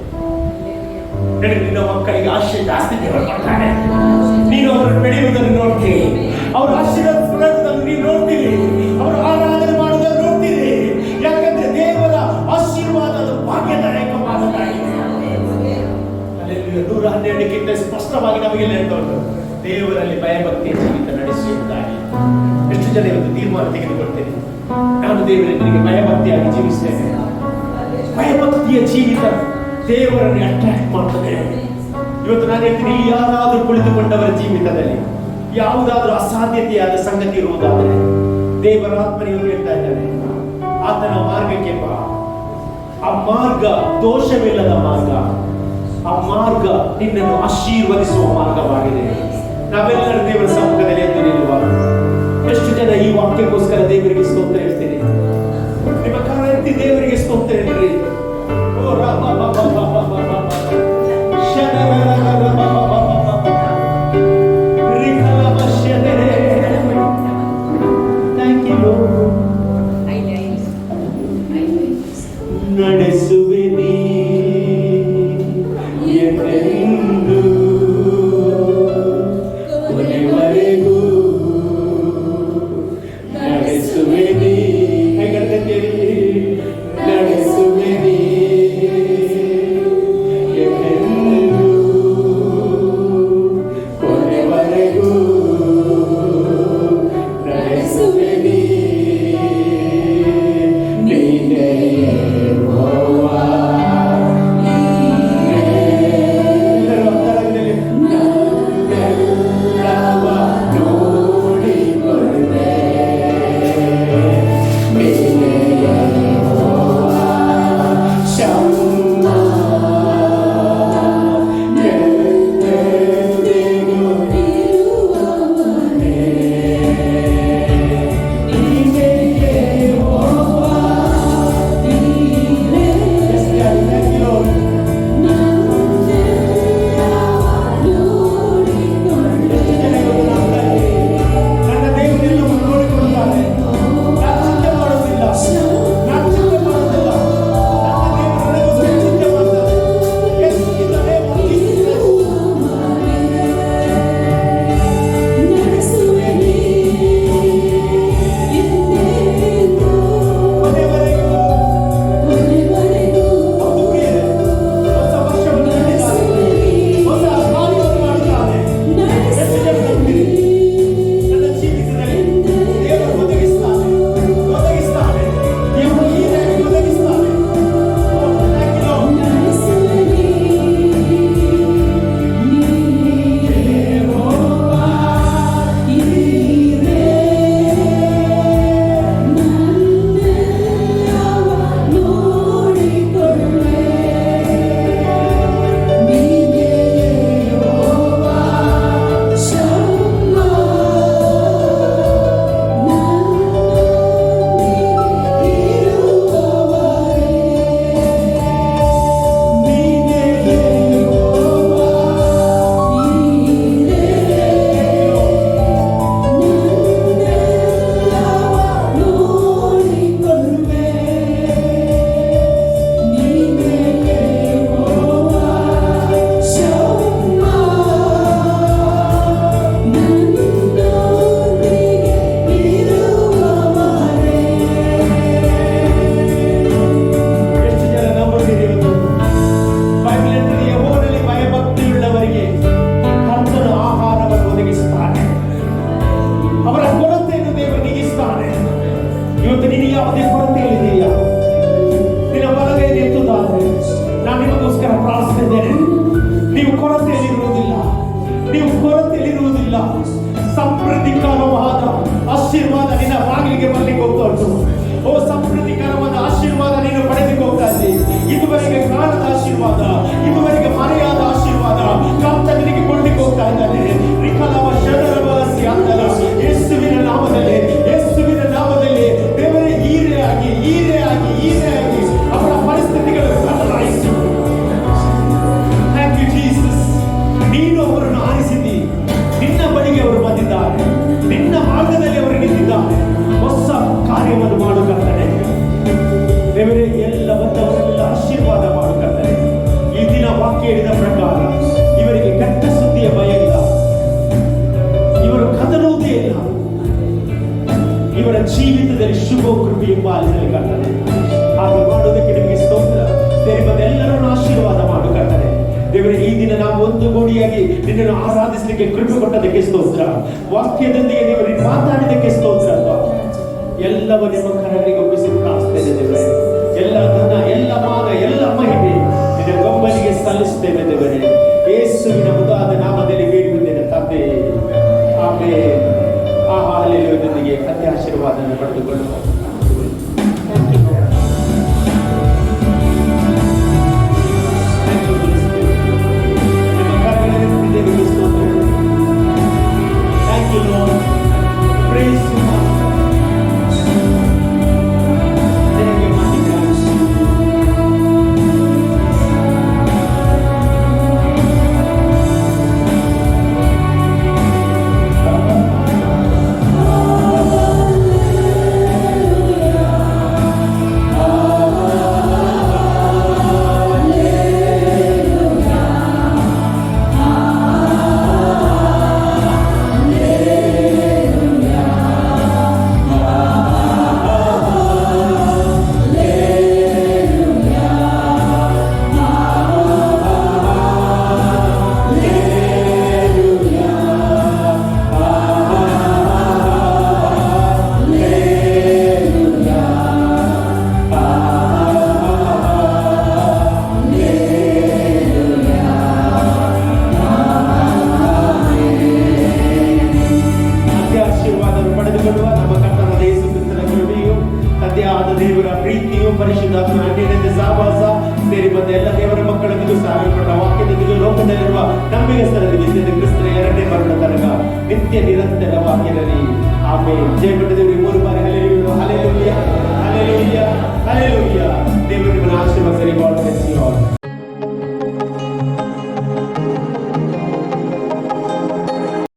ನಿನ್ನ ಮಕ್ಕಳಿಗೆ ಆಯುಷ್ಯ ಜಾಸ್ತಿ ಕೊಡ್ತಾನೆ. ನೀನು ಅವರು ಬೆಳೆಯುವುದನ್ನು ನೋಡ್ತೀರಿ, ಅವರು ಆಶೀರ್ವಾದವನ್ನು ನೀನು ನೋಡ್ತೀರಿ, ಅವರು ಆರಾಧನೆ ಮಾಡುವುದನ್ನು ನೋಡ್ತೀರಿ. ಯಾಕಂದ್ರೆ ದೇವರ ಆಶೀರ್ವಾದ ಅದು ಭಾಗ್ಯದಾಯಕವಾದದ್ದಾಗಿದೆ. 112ಕ್ಕಿಂತ ಸ್ಪಷ್ಟವಾಗಿ ನಮಗೆಲ್ಲ ಹೇಳ್ತಾ ಉಂಟು, ದೇವರಲ್ಲಿ ಭಯಭಕ್ತಿಯ ಜೀವಿತ ನಡೆಸುವುದಾಗಿ. ಎಷ್ಟು ಜನ ಇವತ್ತು ತೀರ್ಮಾನ ತೆಗೆದುಕೊಳ್ತೇನೆ, ನಾನು ದೇವರಿಗೆ ಭಯಭಕ್ತಿಯಾಗಿ ಜೀವಿಸ್ತೇನೆ. ಭಯಭಕ್ತಿಯ ಜೀವಿತ ದೇವರನ್ನು ಅಟ್ರಾಕ್ಟ್ ಮಾಡ್ತದೆ. ಇವತ್ತು ನಾನು ಹೇಳ್ತೀನಿ, ಇಲ್ಲಿ ಯಾರಾದರೂ ಕುಳಿತುಕೊಂಡವರ ಜೀವಿತದಲ್ಲಿ ಯಾವುದಾದ್ರೂ ಅಸಾಧ್ಯತೆಯಾದ ಸಂಗತಿ ಇರುವುದಾದರೆ ದೇವರ ಆತ್ಮನಿಗೆ ಹೇಳ್ತಾ ಇದ್ದಾನೆ, ಆತನ ಮಾರ್ಗಕ್ಕೆ ಬಾ. ಆ ಮಾರ್ಗ ದೋಷವಿಲ್ಲದ ಮಾರ್ಗ, ಆ ಮಾರ್ಗ ನಿನ್ನನ್ನು ಆಶೀರ್ವದಿಸುವ ಮಾರ್ಗವಾಗಿದೆ. ನಾವೆಲ್ಲರೂ ದೇವರ ಸಮ್ಮುಖದಲ್ಲಿ ಎದ್ದು ನಿಲ್ಲುವ. ಎಷ್ಟು ಜನ ಈ ವಾಕ್ಯಕ್ಕೋಸ್ಕರ ದೇವರಿಗೆ ಸ್ತೋತ್ರ ಹೇಳ್ತೀನಿ? ನಿಮ್ಮ ಕರ ಎತ್ತಿ ದೇವರಿಗೆ ಸ್ತೋತ್ರ ಹೇಳ್ರಿ. ಓ ರಾಮ ನಡೆಸುವೆ ನೀ ಎಂದೆಂದು ಕೊನೆವರೆಗೂ ಜೀವಿತದಲ್ಲಿ ಶುಭ ಕೃಪೆಯು ಪಾಲಿಸಲಿ ಕರ್ತನೆ. ಹಾಗೆ ಮಾಡುವುದಕ್ಕೆ ನಿಮಗೆ ಸ್ತೋತ್ರ. ಎಲ್ಲರನ್ನು ಆಶೀರ್ವಾದ ಮಾಡು ಕರ್ತನೆ. ದೇವರೇ, ಈ ದಿನ ನಾವು ಒಂದು ಗೋಡಿಯಾಗಿ ನಿನ್ನನ್ನು ಆರಾಧಿಸಲಿಕ್ಕೆ ಕೃಪೆ ಕೊಟ್ಟದಕ್ಕೆ ಸ್ತೋತ್ರ. ವಾಕ್ಯದೊಂದಿಗೆ ನೀವು ಮಾತಾಡಿದಕ್ಕೆ ಸ್ತೋತ್ರ. ಎಲ್ಲವ ನಿಮ್ಮ ಕರಗಳಿಗೆ ಒಪ್ಪಿಸಿ ಪ್ರಾರ್ಥನೆ ದೇವರೇ. ಎಲ್ಲ ಧನ, ಎಲ್ಲ ಮಾನ, ಎಲ್ಲ ಮಹಿಮೆ ನಿನ್ನ ಒಬ್ಬನಿಗೆ ಸಲ್ಲಿಸುತ್ತೇವೆ ದೇವರೇ. ಯೇಸುವಿನ ಮುದಾದ ನಾಮದಲ್ಲಿ ಬೇಡುತ್ತೇನೆ ತಂದೆ. ಆಮೆನ್. ಆ ಹಾಲೆಲೂಯದೊಂದಿಗೆ ಕಥೆ ಆಶೀರ್ವಾದವನ್ನು ಪಡೆದುಕೊಳ್ಳುವ. ದೇವರ ಪ್ರೀತಿಯು ಪರಿಶುದ್ಧಾತ್ಮನ ಅನ್ಯೋನ್ಯತೆ ಸಹವಾಸ ಸೇರಿ ಬಂದ ಎಲ್ಲ ದೇವರ ಮಕ್ಕಳೊಂದಿಗೂ ಸಾರಲ್ಪಟ್ಟ ವಾಕ್ಯದೊಂದಿಗೂ ಲೋಕದಲ್ಲಿರುವ ನಂಬಿಗಸ್ತರೊಂದಿಗೆ ನಿತ್ಯ ಕ್ರಿಸ್ತನ ಎರಡನೇ ಮರಣ ತನಕ ನಿತ್ಯ ನಿರಂತರವಾಗಿರಲಿ. ಆಮೆನ್. ಜಯಪಟ್ಟ ದೇವರು 3 ಬಾರಿ ಹಲ್ಲೆಲೂಯಾ, ಹಲ್ಲೆಲೂಯಾ, ಹಲ್ಲೆಲೂಯಾ, ಹಲ್ಲೆಲೂಯಾ. ದೇವರು ನಿಮ್ಮನ್ನು ಆಶೀರ್ವದಿಸಲಿ.